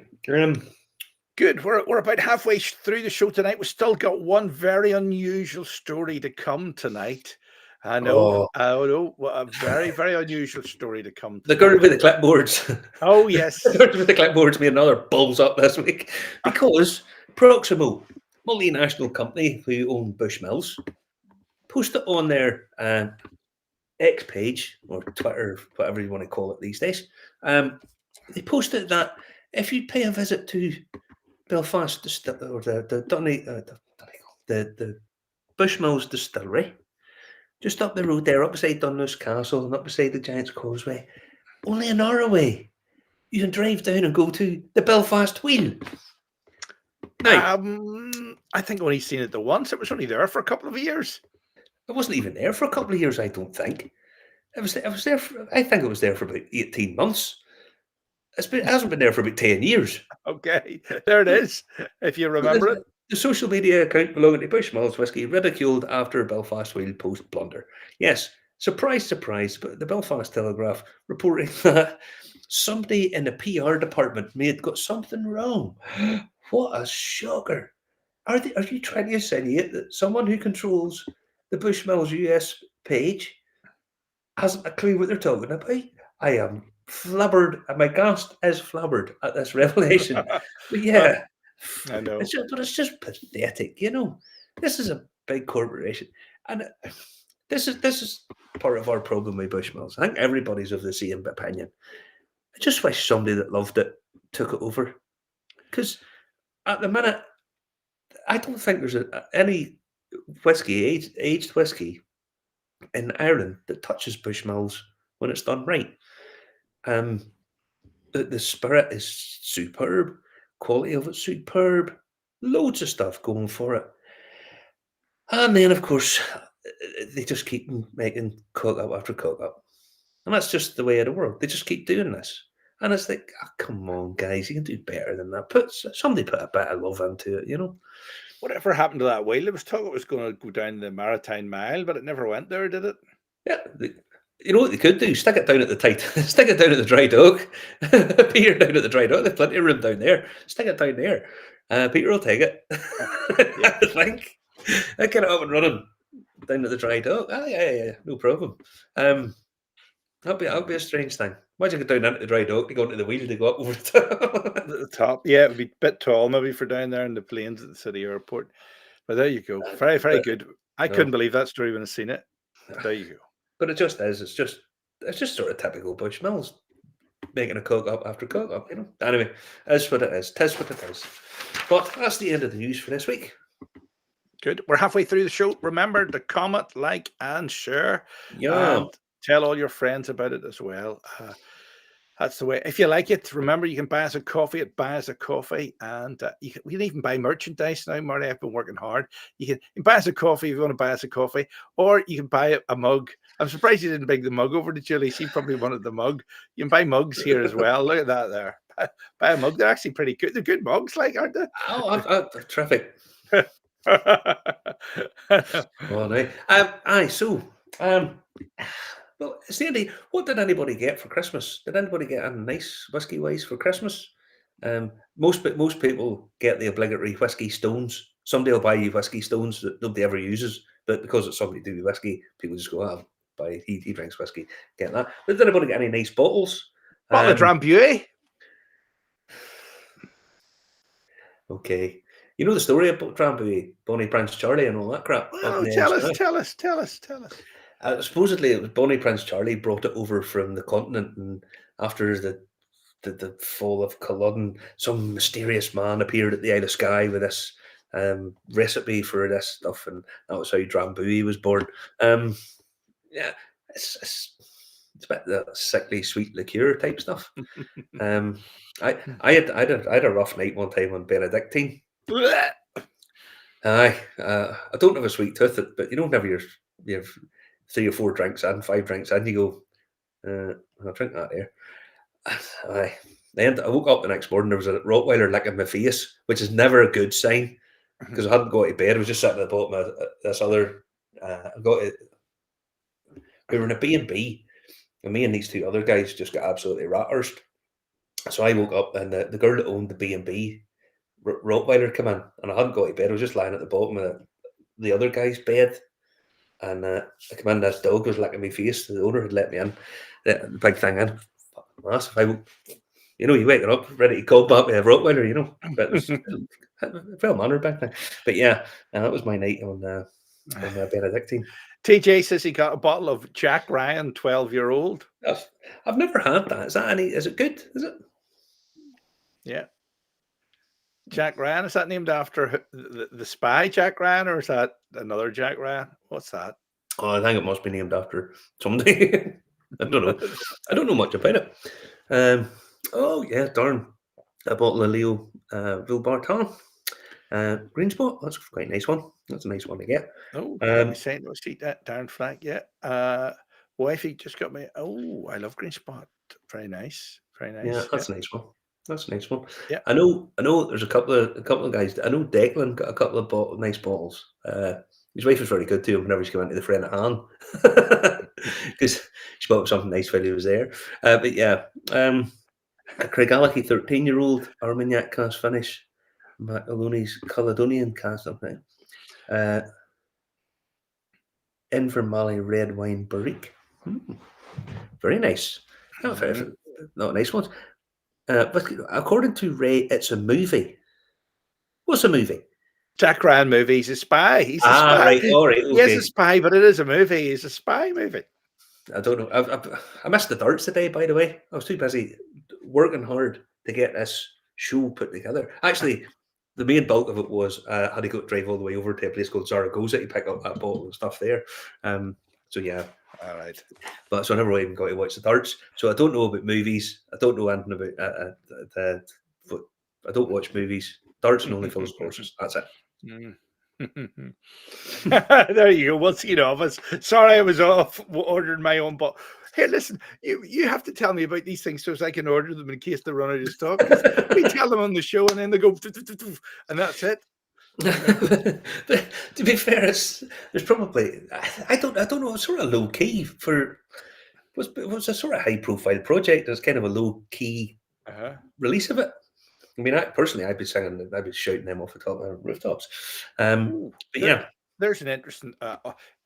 Good. We're about halfway through the show tonight. We've still got one very unusual story to come tonight. I know. A very, very unusual story to come. The girl with the clipboards. Oh, yes. The girl with the clipboards made another balls up this week because Proximo, multinational company who own Bushmills, posted on their X page or Twitter, whatever you want to call it these days. They posted that if you pay a visit to Belfast Distillery or the Bushmills Distillery, just up the road there, up beside Dunluce Castle and up beside the Giant's Causeway, only an hour away. You can drive down and go to the Belfast Wheel. Now, I think I've only seen it the once. It was only there for a couple of years. it wasn't even there for a couple of years, I don't think. I think it was there for about 18 months. It hasn't been there for about 10 years. Okay, there it is, if you remember it. The social media account belonging to Bushmills Whisky ridiculed after Belfast Wheel post blunder. Yes, surprise, surprise, but the Belfast Telegraph reporting that somebody in the PR department may have got something wrong. What a shocker. Are you trying to insinuate that someone who controls the Bushmills US page hasn't a clue what they're talking about? I am flabbered, and my gast is flabbered at this revelation. But yeah, I know. it's just pathetic, you know. This is a big corporation, and this is part of our problem with Bushmills. I think everybody's of the same opinion. I just wish somebody that loved it took it over, because at the minute, I don't think there's any whiskey aged whiskey in Ireland that touches Bushmills when it's done right. The spirit is superb, quality of it's superb, loads of stuff going for it. And then, of course, they just keep making cock up after cock up. And that's just the way of the world. They just keep doing this. And it's like, oh, come on, guys, you can do better than that. Somebody put a bit of love into it, you know? Whatever happened to that wheel? There was talk it was going to go down the Maritime Mile, but it never went there, did it? Yeah. You know what they could do? Stick it down at the stick it down at the Dry Dock. Peter down at the Dry Dock. There's plenty of room down there. Stick it down there. Peter will take it. Yeah. I think. I get it up and running down at the Dry Dock. Yeah, no problem. That'll be a strange thing. Imagine go down into the Dry Dock, to go into the wheel, to go up over the top. At the top, yeah, it would be a bit tall maybe for down there in the plains at the city airport. But there you go. Very, very good. I couldn't believe that story when I seen it. There you go. But it just is. It's just sort of typical Bushmills, making a cock up after cock up, you know. Anyway, that's what it is. Tis what it is. But that's the end of the news for this week. Good. We're halfway through the show. Remember to comment, like, and share. Yeah. And tell all your friends about it as well. That's the way. If you like it, remember you can buy us a coffee at Buy Us a Coffee, and we can even buy merchandise now. Marty, I've been working hard. You can buy us a coffee if you want to buy us a coffee, or you can buy a mug. I'm surprised you didn't bring the mug over to Julie. She probably wanted the mug. You can buy mugs here as well. Look at that there. Buy a mug. They're actually pretty good. They're good mugs, like, aren't they? Oh, terrific. Well, Sandy, what did anybody get for Christmas? Did anybody get a nice whiskey wise for Christmas? Most people get the obligatory whiskey stones. Somebody will buy you whiskey stones that nobody ever uses, but because it's something to do with whiskey, people just go, "Oh, buy he drinks whiskey, get that." But did anybody get any nice bottles? Bottle of Drambuie. Okay. You know the story about Drambuie, Bonnie Prince Charlie and all that crap? Oh, tell us. Supposedly it was Bonnie Prince Charlie brought it over from the continent, and after the fall of Culloden, some mysterious man appeared at the Isle of Skye with this recipe for this stuff, and that was how Drambuie was born. Yeah, it's a bit the sickly sweet liqueur type stuff. I had a rough night one time on Benedictine. I don't have a sweet tooth, but you know, whenever you're 3 or 4 drinks and 5 drinks and you go, I'll drink that there. Then I woke up the next morning, there was a Rottweiler licking my face, which is never a good sign, because I hadn't got to bed. I was just sitting at the bottom of this other, we were in a B&B, and me and these 2 other guys just got absolutely rattersed. So I woke up, and the girl that owned the B&B, Rottweiler, came in, and I hadn't got to bed. I was just lying at the bottom of the other guy's bed, and I come in, this dog was licking my face. The owner had let me in, the big thing in, massive. You waking up ready to call back with a Rottweiler, you know. But it was well mannered back then. But yeah, and that was my night on Benedictine. TJ says he got a bottle of Jack Ryan 12-year-old. I've never had that. Is it good? Is it? Yeah. Jack Ryan, is that named after the spy Jack Ryan, or is that another Jack Ryan? What's that? Oh, I think it must be named after somebody. I don't know. I don't know much about it. Oh yeah, darn. A bottle of Leo Vilbarton. Green spot. That's quite a nice one. That's a nice one to get. Oh, let me Um, say, let's see that down flag. Yeah. Wifey just got me. Oh, I love green spot. Very nice. Very yeah, nice. Yeah. that's a nice one. That's a nice one. Yeah. I know. There's a couple of guys. I know Declan got a couple of nice bottles. His wife was very good to him whenever she went to the friend of Anne, because she bought him something nice while he was there. But yeah, a Craigallachie 13-year-old Armagnac cast finish, Macaloni's Caledonian cast something. Invermally red wine barrique. Very nice. Mhm. Not nice ones. But according to Ray, it's a movie. What's a movie? Jack Ryan movie. He's a spy. He's a Ah, spy. right. All right. He is a Okay. spy, but it is a movie. He's a spy movie. I don't know. I missed the darts today, by the way. I was too busy working hard to get this show put together. Actually, the main bulk of it was I had to go drive all the way over to a place called Zaragoza to pick up that bottle and stuff there. So yeah, All right. but so I never even got to watch the darts. So I don't know about movies. I don't know anything about but I don't watch movies. Darts and only Phil's courses. That's it. Mm. There you go. Once you know of us. Sorry, I was off ordering my own. But here, listen, you have to tell me about these things so as I can order them in case they run out of stock. Because we tell them on the show and then they go, and that's it. But to be fair, there's probably I don't know. It's sort of low key for was a sort of high profile project. It's kind of a low key Uh-huh. release of it. I mean, I'd be singing, I'd be shouting them off the top of the rooftops. Ooh, But yeah, there's an interesting.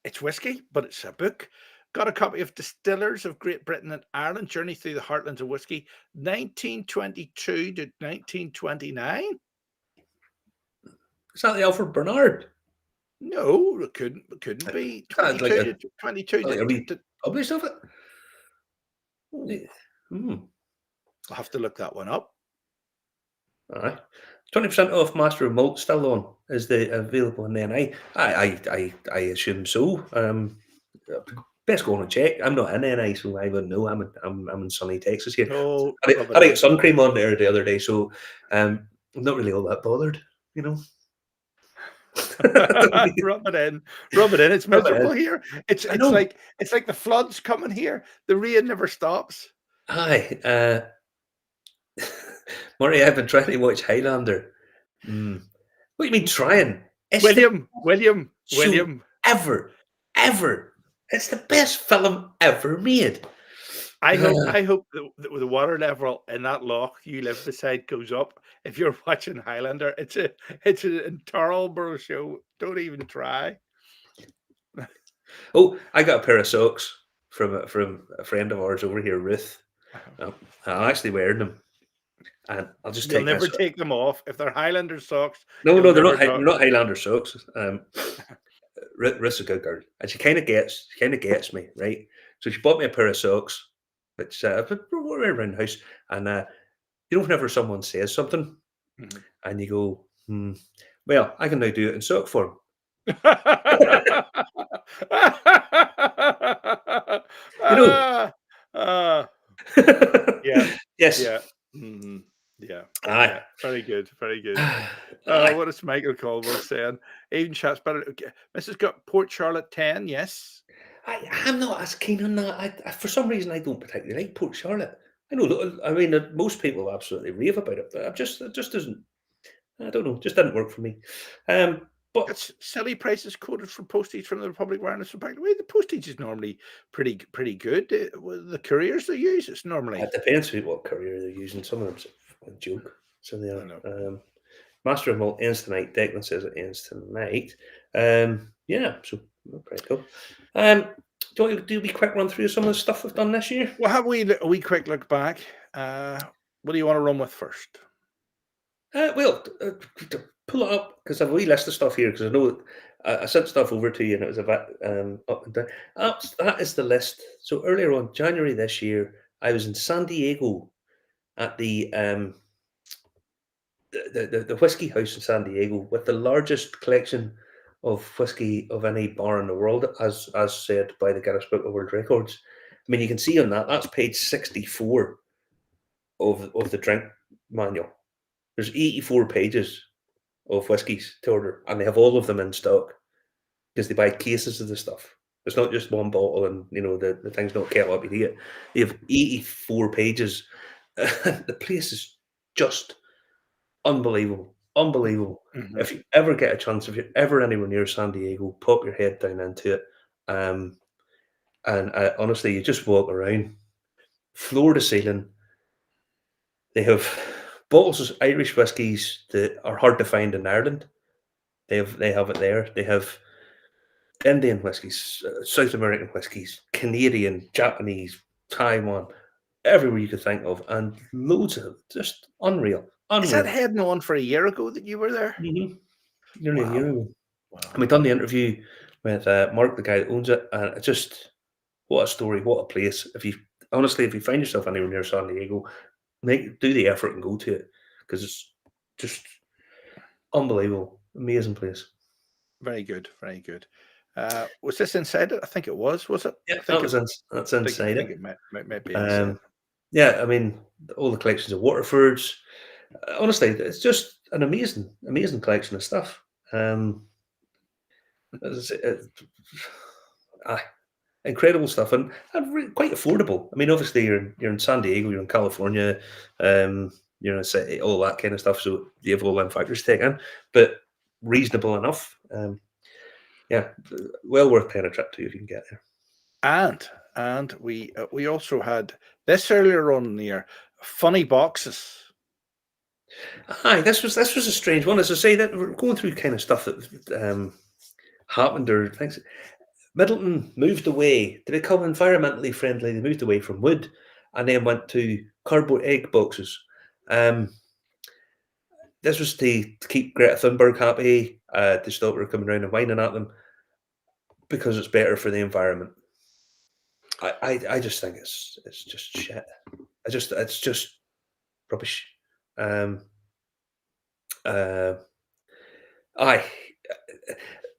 It's whiskey, but it's a book. Got a copy of Distillers of Great Britain and Ireland: Journey Through the Heartlands of Whiskey, 1922 to 1929. is that the Alfred Bernard? No, it couldn't be Is that like 22 to 22 a to republished of it? ooh, Hmm. I'll have to look that one up. Aye. 20% off Master of Malt still on. Is the available in NI? I assume so. Best go on and check. I'm not in NI, so I wouldn't know. I'm in sunny Texas here. No, I rub it had to get in. sun cream on there the other day, so I'm not really all that bothered, you know. Rub it in. Rub it in. It's Rub it in. miserable here. It's I it's know. like it's like the floods coming here. The rain never stops. Aye. Murray, I've been trying to watch Highlander. Mm. What do you mean trying? It's the William, William, show William. ever, ever. It's the best film ever made. I hope that the water level in that loch you live beside goes up. If you're watching Highlander, it's an intolerable show. Don't even try. Oh, I got a pair of socks from a friend of ours over here, Ruth. I'm actually wearing them, and I'll just You'll take never this. take them off. If they're Highlander socks, No, you'll no, they're never not. talk. They're not Highlander socks. Ruth's a good girl, and she kind of gets me right. So she bought me a pair of socks, which we're around the house, and you know, whenever someone says something, Mhm. and you go, well, I can now do it in sock form. You know. Ah, ah, yeah, Yes. yeah, mhm, yeah, Aye. yeah. Very good, very good. Aye. What is Michael Caldwell saying? Even shots better. Okay. Mrs. got Port Charlotte 10, yes. I'm not as keen on that. For some reason, I don't particularly like Port Charlotte. I know. I mean, most people absolutely rave about it, but it just doesn't. I don't know. Just didn't work for me. But It's silly prices quoted for postage from the Republic of Ireland. So by the way, the postage is normally pretty good. With the couriers they use, it's it normally. depends who what courier they're using. Some of them's a joke. So they I are. know. Master of Malt ends tonight. Declan says it ends tonight. Yeah. So pretty cool. Do you want to do a wee quick run through some of the stuff we've done this year? Well, have we a wee quick look back? What do you want to run with first? Well, pull it up because I've a wee list of stuff here because I know I sent stuff over to you and it was a bit up and down. That is the list. So earlier on, January this year, I was in San Diego at the whiskey house in San Diego with the largest collection of whiskey of any bar in the world, as said by the Guinness Book of World Records. I mean, you can see on that's page 64 of the drink manual. There's 84 pages of whiskies to order, and they have all of them in stock because they buy cases of the stuff. It's not just one bottle, and the thing's not kettle up, you eat it. They have 84 pages. The place is just unbelievable. Unbelievable. Mhm. If you ever get a chance, if you're ever anywhere near San Diego, pop your head down into it. And honestly, you just walk around, floor to ceiling. They have bottles of Irish whiskies that are hard to find in Ireland. They have it there. They have Indian whiskies, South American whiskies, Canadian, Japanese, Taiwan, everywhere you could think of, and loads of just unreal, Is that unreal. heading on for a year ago that you were there? Mm-hmm. Nearly a Wow. year ago. Wow. And we done the interview with Mark, the guy that owns it, and it just what a story, what a place. If you find yourself anywhere near San Diego, do the effort and go to it because it's just unbelievable, amazing place. Very good. Very good. Was this inside it? I think it was. Was it? Yeah, I think that's inside think it. it might be inside. Yeah, I mean, all the collections of Waterfords. Honestly, it's just an amazing collection of stuff. As I say, incredible stuff and quite affordable. I mean, obviously you're in San Diego, you're in California, you're in a city, all that kind of stuff. So you have all them factors taken, but reasonable enough. Yeah, well worth paying a trip to if you can get there. And we also had this earlier on in the year, funny boxes. Aye, this was a strange one. As I say, that we're going through kind of stuff that happened or things. Middleton moved away to become environmentally friendly. They moved away from wood and then went to cardboard egg boxes. This was to keep Greta Thunberg happy, to stop her coming around and whining at them because it's better for the environment. I just think it's just shit. It's just rubbish. Aye.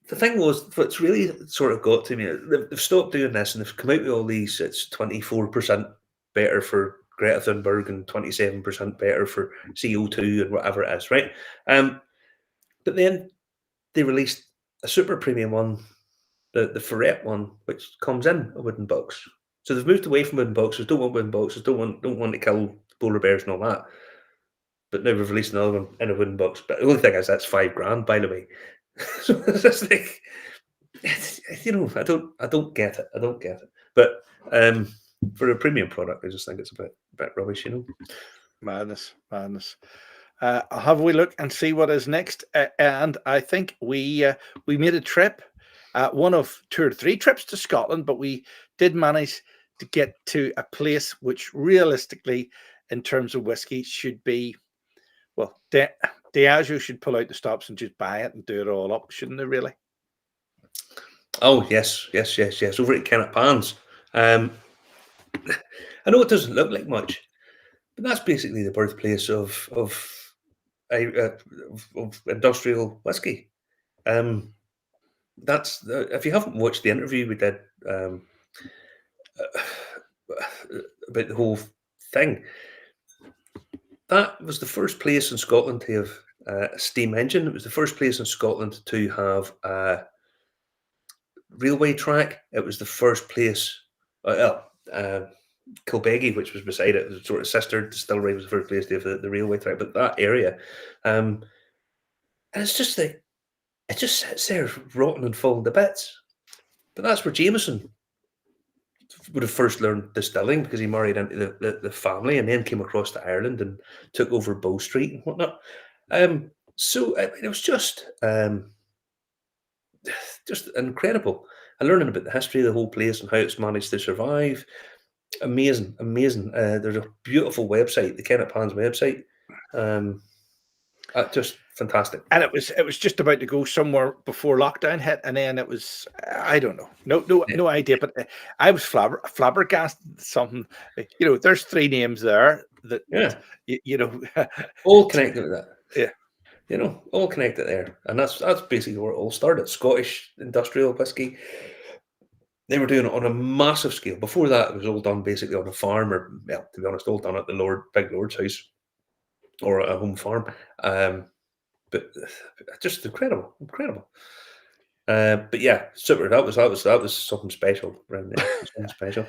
The thing was, what's really sort of got to me, they've stopped doing this and they've come out with all these, it's 24% better for Greta Thunberg and 27% better for CO2 and whatever it is, right? But then they released a super premium one, the Ferret one, which comes in a wooden box. So they've moved away from wooden boxes, don't want wooden boxes, don't want to kill polar bears and all that. But now we've released another one in a wooden box. But the only thing is that's $5,000, by the way. So it's just like, I don't get it. I don't get it. But for a premium product, I just think it's a bit rubbish, Madness. I'll have a wee look and see what is next. And I think we made a trip, one of 2 or 3 trips to Scotland, but we did manage to get to a place which realistically, in terms of whiskey, should be, well, Diageo should pull out the stops and just buy it and do it all up, shouldn't they, really? Oh, yes. Over at Kennet Pans. I know it doesn't look like much, but that's basically the birthplace of industrial whiskey. That's if you haven't watched the interview we did about the whole thing, that was the first place in Scotland to have a steam engine. It was the first place in Scotland to have a railway track. It was the first place. Kilbeggy, which was beside it, the sort of sister distillery, was the first place to have the railway track. But that area, and it's just like it just sits there rotten and falling to bits. But that's where Jameson would have first learned distilling because he married into the family and then came across to Ireland and took over Bow Street and whatnot. So I mean, it was just incredible. And learning about the history of the whole place and how it's managed to survive. Amazing. There's a beautiful website, the Kennet Pans website. Just fantastic. And it was just about to go somewhere before lockdown hit, and then it was, I don't know, no idea. But I was flabbergasted at something. There's 3 names there that all connected with that. Yeah. You know, all connected there, and that's basically where it all started. Scottish industrial whiskey. They were doing it on a massive scale. Before that, it was all done basically on a farm, or well, to be honest, all done at the big lord's house or a home farm. But just incredible, incredible. But yeah, super. That was something special around there. Something special.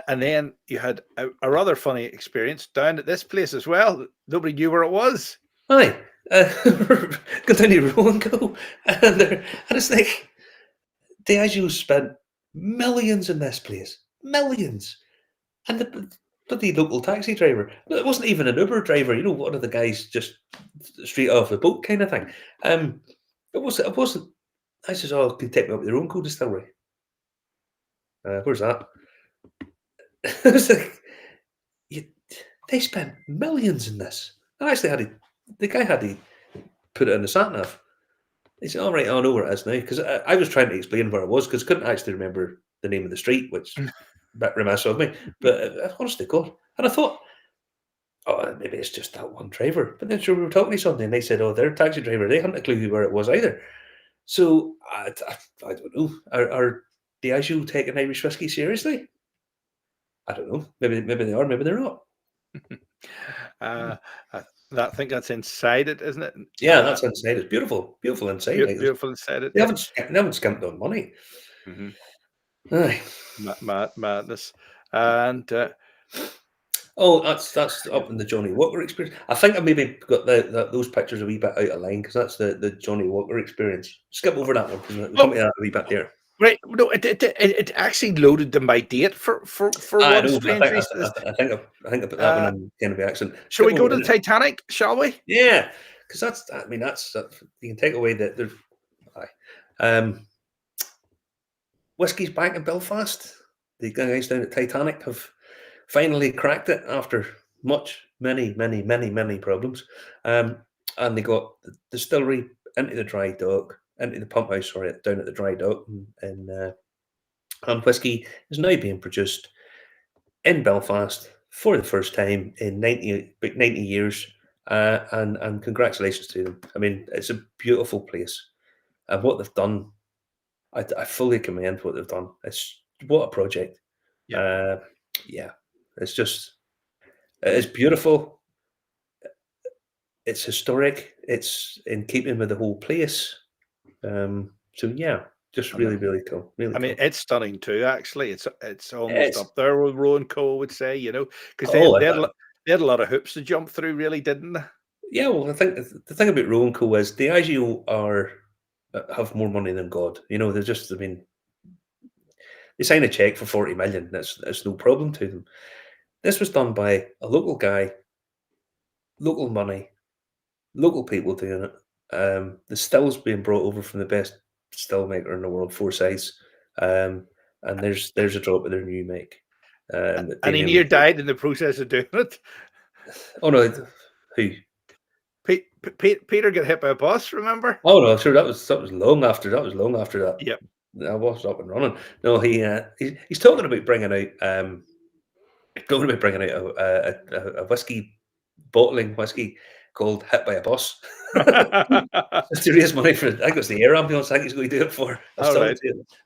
And then you had a rather funny experience down at this place as well. Nobody knew where it was. Hi, go down to Row and Go, and it's like Diageo spent millions in this place, millions, and the local taxi driver. It wasn't even an Uber driver. You know, one of the guys just straight off the boat kind of thing. It wasn't. It wasn't. I says, "Oh, can you take me up to the Row and Go Distillery?" Where's that? I was like, you, they spent millions in this. I actually the guy had to put it in the sat nav. He said, "All right, I know where it is now." Because I was trying to explain where it was because I couldn't actually remember the name of the street, which a bit remiss of me. But honest to God, and I thought, oh, maybe it's just that one driver. But then sure, we were talking to somebody, and they said, "Oh, their taxi driver, they hadn't a clue where it was either." So I don't know. Are Diageo taking Irish whiskey seriously? I don't know. Maybe they are. Maybe they're not. uh, I think that's inside it, isn't it? Yeah, that's inside. It's beautiful, beautiful inside. Like, Beautiful inside it. they Yeah. haven't skimped on money. Mm-hmm. Aye. Madness. And Oh, that's up in the Johnny Walker experience. I think I maybe got those pictures a wee bit out of line because that's the Johnny Walker experience. Skip over that one because we'll come to that a wee bit there. right, no, it actually loaded them by date for I one know. I strange think reason. I put that one in kind of by accident. Shall Skip we go over to the it. Titanic? Shall we? Yeah, because that's. I mean, that's you can take away that there's. Aye. Whiskey's back in Belfast. The guys down at Titanic have finally cracked it after many problems. And they got the distillery into the dry dock, into the pump house, sorry, down at the dry dock. And whiskey is now being produced in Belfast for the first time in 90 years. And congratulations to them. I mean, it's a beautiful place. And what they've done, I fully commend what they've done. It's what a project. Yeah. Yeah, it's just it's beautiful. It's historic. It's in keeping with the whole place. So yeah, just really cool. Really I mean, cool. it's stunning too. Actually, it's almost It's up there with Rowan Co. would say, because oh, they had a lot of hoops to jump through, really, didn't they? yeah. Well, I think the thing about Rowan Co is Diageo are have more money than God. You know, they're just. I mean, they sign a check for 40 million. That's no problem to them. This was done by a local guy, local money, local people doing it. The stills being brought over from the best still maker in the world, Forsyths. And there's a drop of their new make. That And he Damien near would do. died in the process of doing it. Oh no, who? Peter got hit by a bus. Remember? Oh no, sure that was long after that. Yep. I was up and running. No, he's talking about bringing out a whiskey bottling whiskey called "Hit by a Bus." Just to raise money for, I think it's the air ambulance. I think he's going to do it for. All right.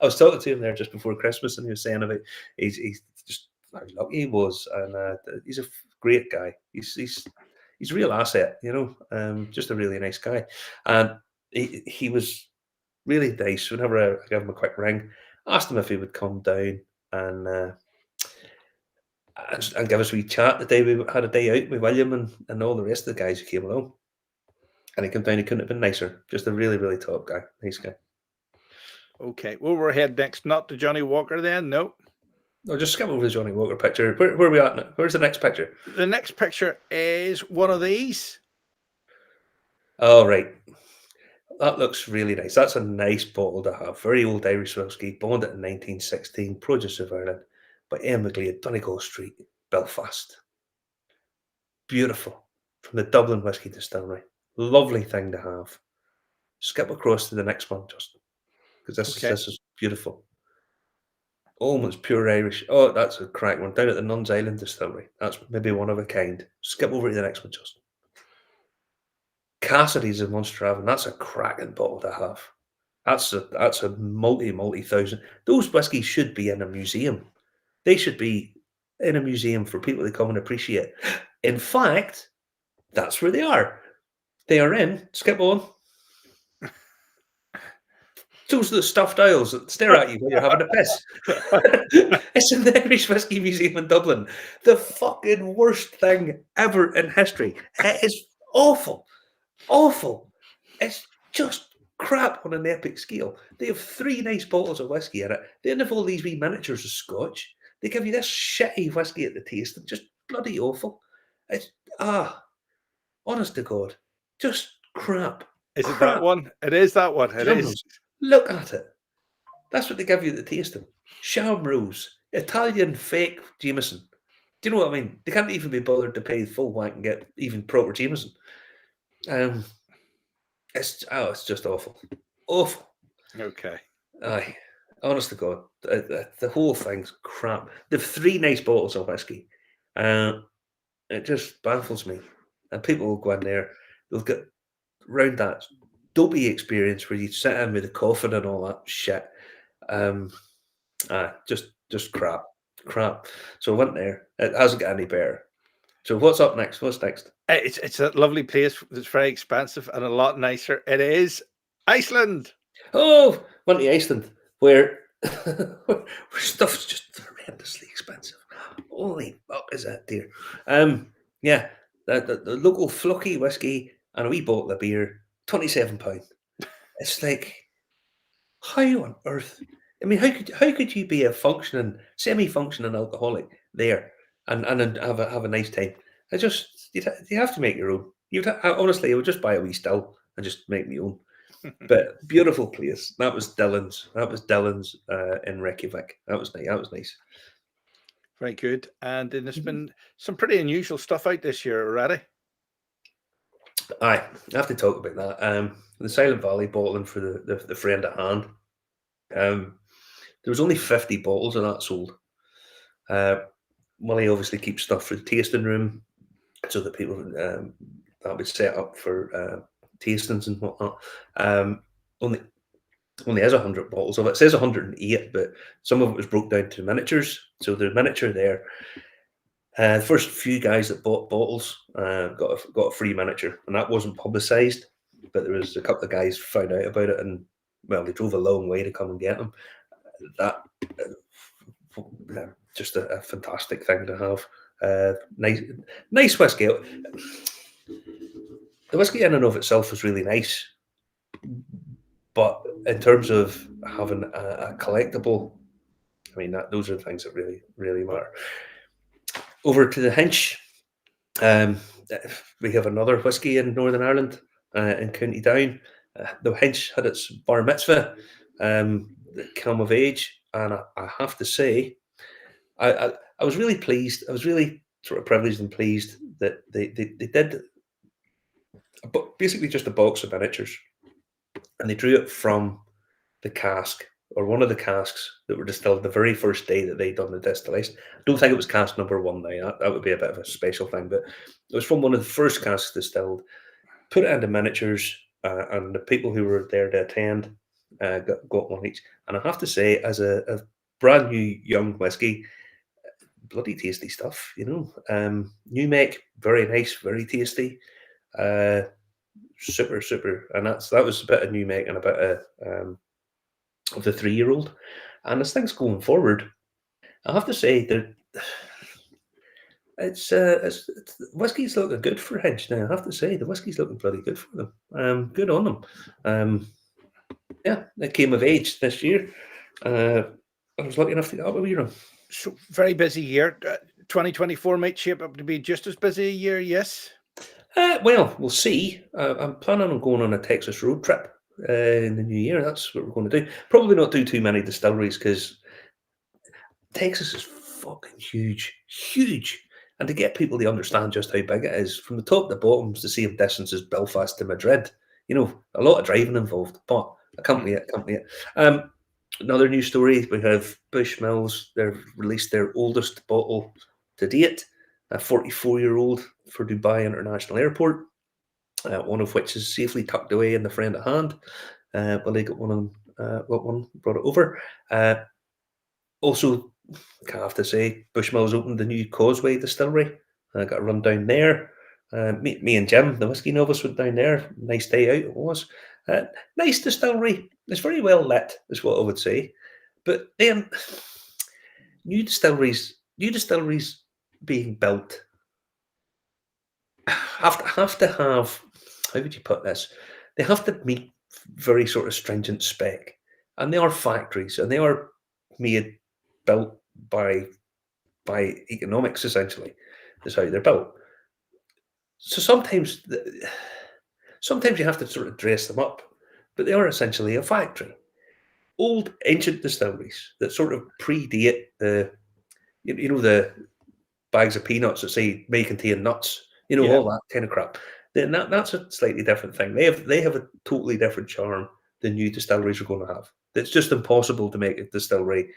I was talking to him there just before Christmas, and he was saying about he's just how lucky he was, and he's a great guy. He's a real asset, you know. Just a really nice guy, and he was really nice. Whenever I gave him a quick ring, asked him if he would come down and. And give us a wee chat the day we had a day out with William and all the rest of the guys who came along. And he came down, he couldn't have been nicer. Just a really top guy. Nice guy. Okay. Well, we're head next, not to Johnny Walker then. No. No, just skip over the Johnny Walker picture. Where are we at now? Where's the next picture? The next picture is one of these. Oh, right. That looks really nice. That's a nice bottle to have. Very old Irish whiskey, bonded in 1916, produce of Ireland, by M. McGlee at Donegal Street, Belfast. Beautiful. From the Dublin Whiskey Distillery. Lovely thing to have. Skip across to the next one, Justin, because this is beautiful. Almost pure Irish. Oh, that's a crack one. Down at the Nuns Island Distillery. That's maybe one of a kind. Skip over to the next one, Justin. Cassidy's in Munster, that's a cracking bottle to have. That's a multi-thousand. Those whiskies should be in a museum. They should be in a museum for people to come and appreciate. In fact, that's where they are. They are in, skip on. Those are the stuffed owls that stare at you when you're having a piss. It's in the Irish Whiskey Museum in Dublin. The fucking worst thing ever in history. It is awful. Awful. It's just crap on an epic scale. They have 3 nice bottles of whiskey in it. They have all these wee miniatures of scotch. They give you this shitty whiskey at the taste. It's just bloody awful. It's, honest to God, just crap. Is it that one? It is that one. It is. Look at it. That's what they give you at the tasting. Sham Rose, Italian fake Jameson. Do you know what I mean? They can't even be bothered to pay the full whack and get even proper Jameson. It's just awful. Awful. Okay. Aye. Honest to God, the whole thing's crap. They've 3 nice bottles of whiskey. It just baffles me. And people will go in there, they'll get round that dopey experience where you sit in with the coffin and all that shit. Just crap. Crap. So I went there. It hasn't got any better. So what's up next? What's next? It's a lovely place. It's very expensive and a lot nicer. It is Iceland. Oh, went to Iceland where stuff's just horrendously expensive. Holy fuck is that, dear? Yeah, the local Flucky whiskey and a wee bottle of beer, £27. It's like, how on earth? I mean, how could you be a semi-functioning alcoholic there and have a nice time? You have to make your own. Honestly, I would just buy a wee still and just make my own. But beautiful place. That was Dylan's. In Reykjavik. That was nice. That was nice. Very good. And then there's been some pretty unusual stuff out this year already. Aye, I have to talk about that. The Silent Valley bottling for the friend at hand. There was only 50 bottles of that sold. Molly obviously keeps stuff for the tasting room, so that people that would set up for tastings and whatnot. Only has 100 bottles of it. It says 108, but some of it was broke down to miniatures. So the miniature there. The first few guys that bought bottles got a free miniature, and that wasn't publicised. But there was a couple of guys found out about it, and well, they drove a long way to come and get them. That just a fantastic thing to have. Nice whiskey. The whiskey in and of itself was really nice, but in terms of having a collectible, I mean, those are the things that really, really matter. Over to the Hinch. We have another whiskey in Northern Ireland, in County Down. The Hinch had its bar mitzvah, come of age, and I have to say, I was really pleased. I was really sort of privileged and pleased that they did basically just a box of miniatures, and they drew it from the cask, or one of the casks that were distilled the very first day that they'd done the distillation. I don't think it was cask number 1 now. That would be a bit of a special thing, but it was from one of the first casks distilled, put it into miniatures, and the people who were there to attend got one each. And I have to say, as a brand new young whiskey, bloody tasty stuff, new make, very nice, very tasty, super. And that was a bit of new make and a bit of the 3-year-old. And as things going forward, I have to say that it's whiskey's looking good for Hinch now. I have to say the whiskey's looking bloody good for them. Good on them. Yeah, it came of age this year. I was lucky enough to get up a wee run. So very busy year. 2024 might shape up to be just as busy a year. Yes. Well, we'll see. I'm planning on going on a Texas road trip in the new year. That's what we're going to do. Probably not do too many distilleries because Texas is fucking huge. And to get people to understand just how big it is, from the top to the bottom, is the same distance as Belfast to Madrid. A lot of driving involved, but I can't wait. Another news story, we have Bushmills. They've released their oldest bottle to date, a 44-year-old for Dubai International Airport. one of which is safely tucked away in the friend at hand. Well, they got one brought it over. Also, I have to say, Bushmills opened the new Causeway Distillery. I got a run down there. Me and Jim, the whiskey novice, went down there. Nice day out it was. Nice distillery. It's very well lit, is what I would say. But then, new distilleries being built have to have, how would you put this? They have to meet very sort of stringent spec, and they are factories, and they are built by economics, essentially. Is how they're built. So sometimes you have to sort of dress them up, but they are essentially a factory. Old ancient distilleries that sort of predate the the bags of peanuts that say may contain nuts, Yeah. all that kind of crap. Then that's a slightly different thing. They have a totally different charm than new distilleries are going to have. It's just impossible to make a distillery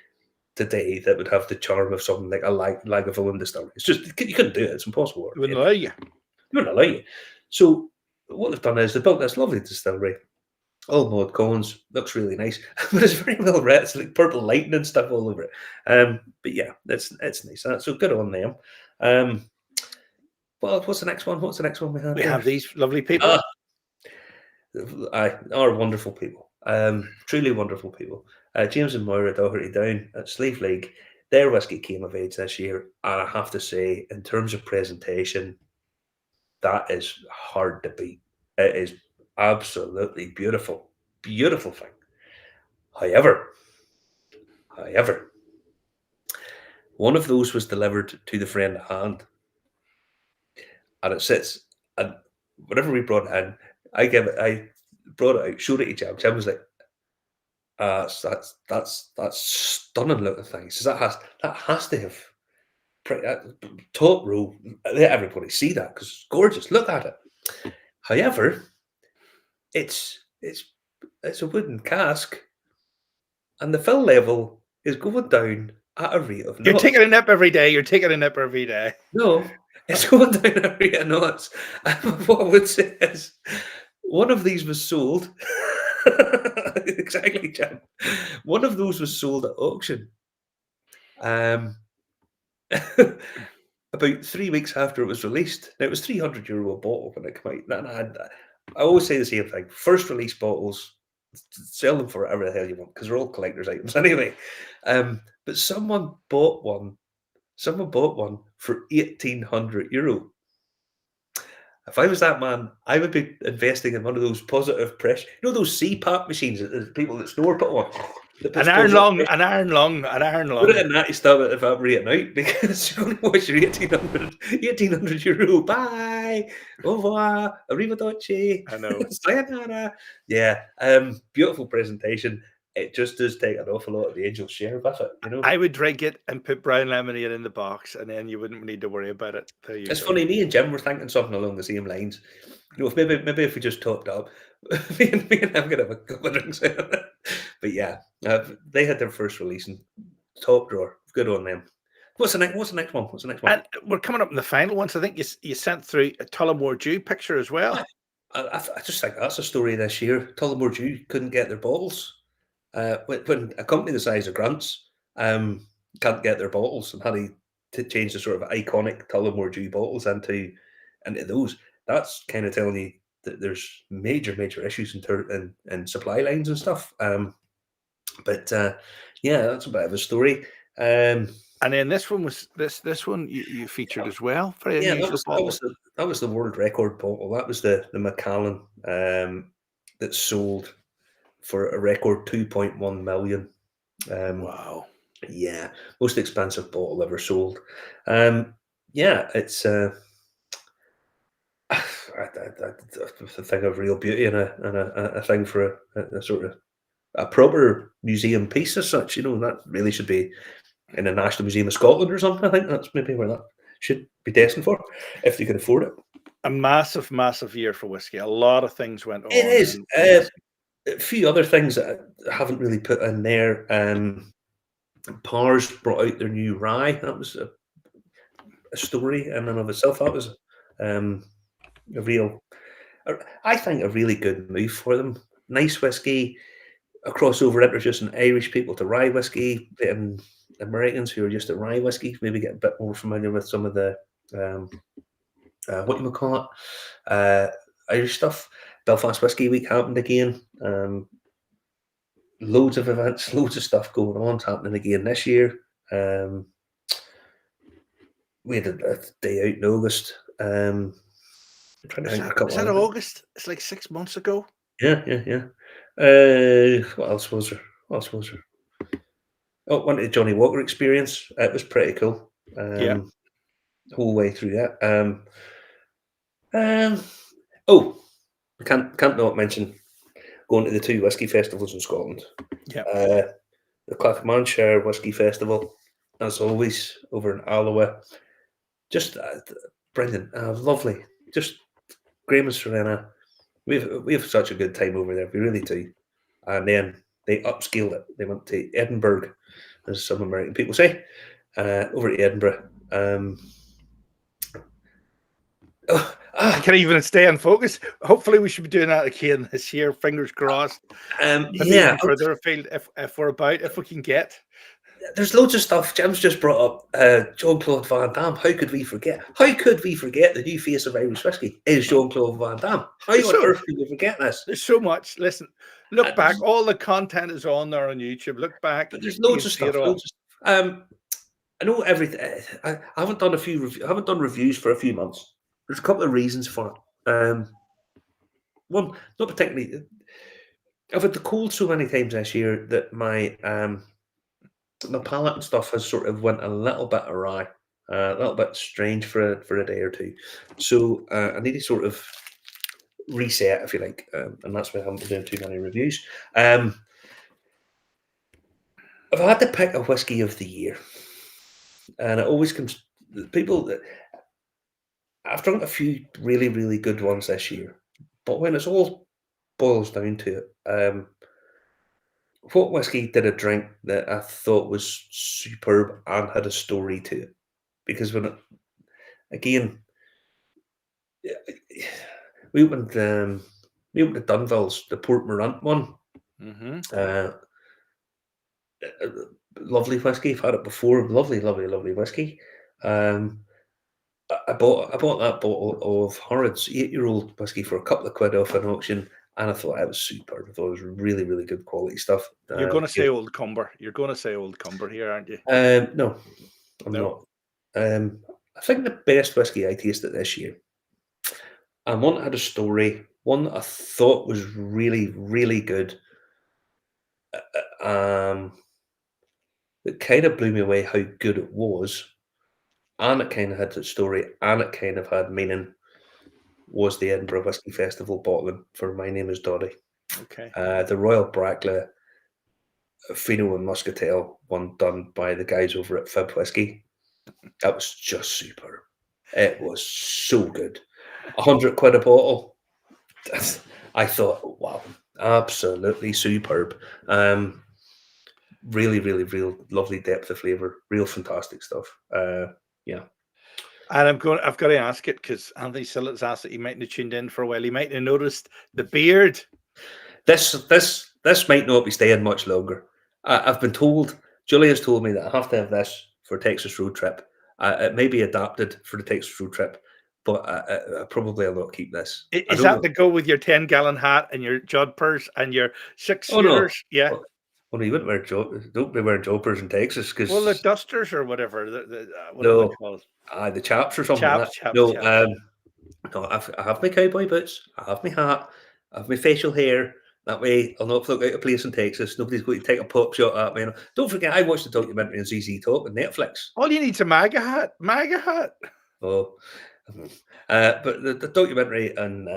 today that would have the charm of something like a Lagavulin distillery. It's just you couldn't do it. It's impossible. It wouldn't allow you. They wouldn't allow you. So what they've done is they built this lovely distillery. All mod cones, looks really nice, but it's very well read. It's like purple lighting and stuff all over it. But yeah, it's nice. So good on them. Well, what's the next one? What's the next one we have? We here? have these lovely people. Are wonderful people. Truly wonderful people. James and Moira Doherty Down at Slave League. Their whiskey came of age this year, and I have to say, in terms of presentation, that is hard to beat. It is absolutely beautiful. Beautiful thing. However, one of those was delivered to the friend at hand. And it sits, and whenever we brought it in, I brought it out, showed it to Jim. Jim was like, that's stunning looking thing. He says that has to have top row. Let everybody see that because it's gorgeous. Look at it. However, it's a wooden cask, and the fill level is going down at a rate of knots. You're taking a nip every day. You're taking a nip every day. No, it's going down at a rate of knots. What I would say is, one of these was sold. Exactly, Jim. One of those was sold at auction. About 3 weeks after it was released. Now, it was €300 a bottle when it came out. And I always say the same thing. First release bottles, sell them for whatever the hell you want, because they're all collector's items anyway. But someone bought one for €1,800. If I was that man, I would be investing in one of those positive pressure. Those CPAP machines that the people that snore put on. An hour long. Put it in that, you start evaporating out because you're going to wash your €1,800. Bye. Au revoir. Arrivederci. I know. Sayonara. Yeah. Beautiful presentation. It just does take an awful lot of the angel's share with it, I would drink it and put brown lemonade in the box, and then you wouldn't need to worry about it. It's funny, me and Jim were thinking something along the same lines. If maybe if we just talked up, me and him could have a couple of drinks. But yeah, they had their first release and top drawer. Good on them. What's the next one? And we're coming up in the final one. So I think you sent through a Tullamore Dew picture as well. I just think that's a story this year. Tullamore Dew couldn't get their bottles. When a company the size of Grant's can't get their bottles and had to change the sort of iconic Tullamore Dew bottles into those, that's kind of telling you that there's major issues in supply lines and stuff. But yeah, that's a bit of a story. And then this one was this one you featured as well. Very unusual that was the world record bottle. That was the Macallan that sold for a record 2.1 million. Wow. Yeah, most expensive bottle ever sold. Yeah, it's a thing of real beauty and a thing for a sort of a proper museum piece as such. That really should be in a National Museum of Scotland or something. I think that's maybe where that should be destined for, if you can afford it. A massive year for whiskey. A lot of things went on. It is. A few other things that I haven't really put in there. Pars brought out their new rye. That was a story in and of itself. That was a real I think a really good move for them. Nice whiskey, a crossover introducing Irish people to rye whiskey, and Americans who are used to rye whiskey maybe get a bit more familiar with some of the um, what you would call it, Irish stuff. Belfast Whiskey Week happened again. Loads of events, loads of stuff going on. It's happening again this year. We had a day out in August. I'm trying to think of a Is couple that of other. August? It's like 6 months ago. Yeah. What else was there? What else was there? Oh, went to the Johnny Walker experience. It was pretty cool. Yeah. Whole way through that. Um, oh, I can't not mention going to the 2 whiskey festivals in Scotland. Yeah. The Clackmannshire Whiskey Festival, as always, over in Alloa. Just brilliant, lovely. Just Graham and Serena. We have such a good time over there. We really do. And then they upscaled it. They went to Edinburgh, as some American people say, over to Edinburgh. I can't even stay on focus. Hopefully, we should be doing that again this year. Fingers crossed. Maybe yeah, even further afield if we're about, if we can get. there's loads of stuff. Jim's just brought up Jean-Claude Van Damme. How could we forget? How could we forget the new face of Irish whiskey is Jean-Claude Van Damme? How on earth could we forget this? There's so much. Listen, look back. There's, All the content is on there on YouTube. Look back. but there's You loads can of see it stuff. all. Loads of stuff. I know everything. I haven't done I haven't done reviews for a few months. There's a couple of reasons for it. One, not particularly. I've had the cold so many times this year that my palate and stuff has sort of went a little bit awry, a little bit strange for a day or two. So I need to sort of reset, if you like, and that's why I haven't been doing too many reviews. If I had to pick a whiskey of the year, and it always comes people that I've drunk a few really, really good ones this year, but when it's all boils down to it, what whiskey did I drink that I thought was superb and had a story to it? Because again, we opened the Dunville's, the Port Morant one. Mm-hmm. Lovely whiskey. I've had it before. Lovely, lovely, lovely whiskey. I bought that bottle of Harrods 8-year-old whiskey for a couple of quid off an auction, and I thought it was superb. I thought it was really, really good quality stuff. You're going to say Old Cumber. You're going to say Old Cumber here, aren't you? No, I'm No. not. I think the best whiskey I tasted this year, and one that had a story, one that I thought was really, really good. It kind of blew me away how good it was, and it kind of had a story, and it kind of had meaning. Was the Edinburgh Whiskey Festival bottling for My Name Is Doddy. Okay. The Royal Brackley Fino and Muscatel one done by the guys over at Fib Whiskey. That was just superb. It was so good. 100 quid a bottle. I thought, wow, absolutely superb. Really, really, real lovely depth of flavour. Real fantastic stuff. Yeah. And I've got to ask it because Anthony Sillett's asked it. He mightn't have tuned in for a while. He mightn't have noticed the beard. This might not be staying much longer. I've been told, Julia's told me that I have to have this for a Texas road trip. It may be adapted for the Texas road trip, but I probably will not keep this. Is that to go with your 10-gallon hat and your Judd purse and your 6 Oh no! shooters? Yeah. Well, you wouldn't wear don't be wearing joggers in Texas because the dusters or whatever. What are no, they called? the chaps or something like that. No, no, I have my cowboy boots. I have my hat. I have my facial hair. That way, I'll not look out of place in Texas. Nobody's going to take a pop shot at me. Don't forget, I watched the documentary on ZZ Top on Netflix. All you need is a MAGA hat. MAGA hat. Oh, but the documentary on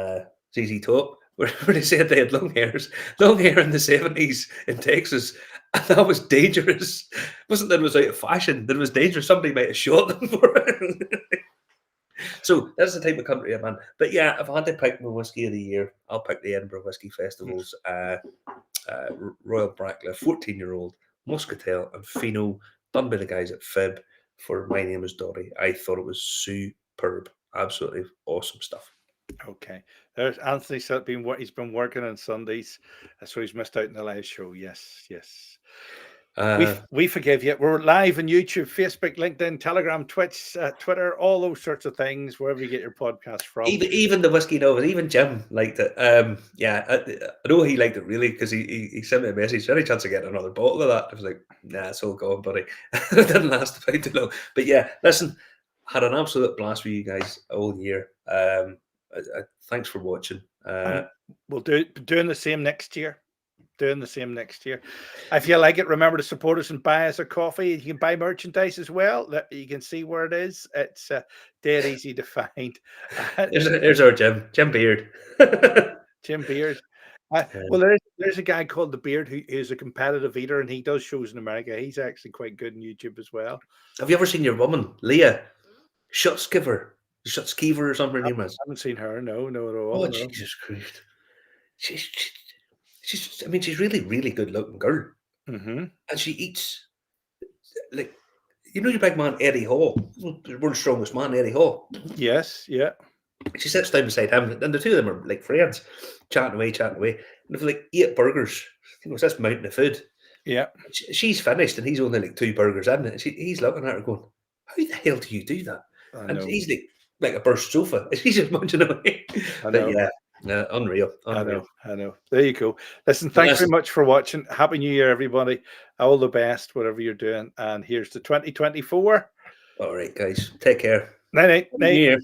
ZZ Top, where they said they had long hair in the 70s in Texas, and that was dangerous. It wasn't that it was out of fashion, that it was dangerous. Somebody might have shot them for it. So that's the type of country I'm in. But yeah, if I had to pick my whiskey of the year, I'll pick the Edinburgh Whiskey Festival's Royal Brackley 14-year-old Muscatel and Fino, done by the guys at Fib for My Name Is Doddy. I thought it was superb. Absolutely awesome stuff. Okay. There's Anthony said he's been working on Sundays, so he's missed out on the live show. Yes, yes. We forgive you. We're live on YouTube, Facebook, LinkedIn, Telegram, Twitch, Twitter, all those sorts of things, wherever you get your podcast from. Even the whiskey novels, even Jim liked it. Yeah, I know he liked it really because he sent me a message. Any chance of getting another bottle of that? I was like, nah, it's all gone, buddy. It didn't last about too long. But yeah, listen, had an absolute blast with you guys all year. Thanks for watching. We'll doing the same next year. Doing the same next year. If you like it, remember to support us and buy us a coffee. You can buy merchandise as well. You can see where it is. It's dead easy to find. There's our Jim Beard. Jim Beard. Well, there's a guy called the Beard who is a competitive eater, and he does shows in America. He's actually quite good on YouTube as well. Have you ever seen your woman, Leah Schutzgiver or something her name is? I haven't seen her. No, at all. Oh, no. Jesus Christ! She's really, really good looking girl, and she eats like your big man Eddie Hall, the world's strongest man, Eddie Hall. Yes, yeah. She sits down beside him, and the two of them are like friends, chatting away. And they've like 8 burgers. It's this mountain of food. Yeah. She's finished, and he's only like 2 burgers in. And he's looking at her going, "How the hell do you do that?" And he's like a burst sofa. He's just munching away. I know. But yeah, unreal. I know. There you go. Listen, thanks very much for watching. Happy New Year, everybody. All the best, whatever you're doing. And here's to 2024. All right, guys. Take care. Night. New Year.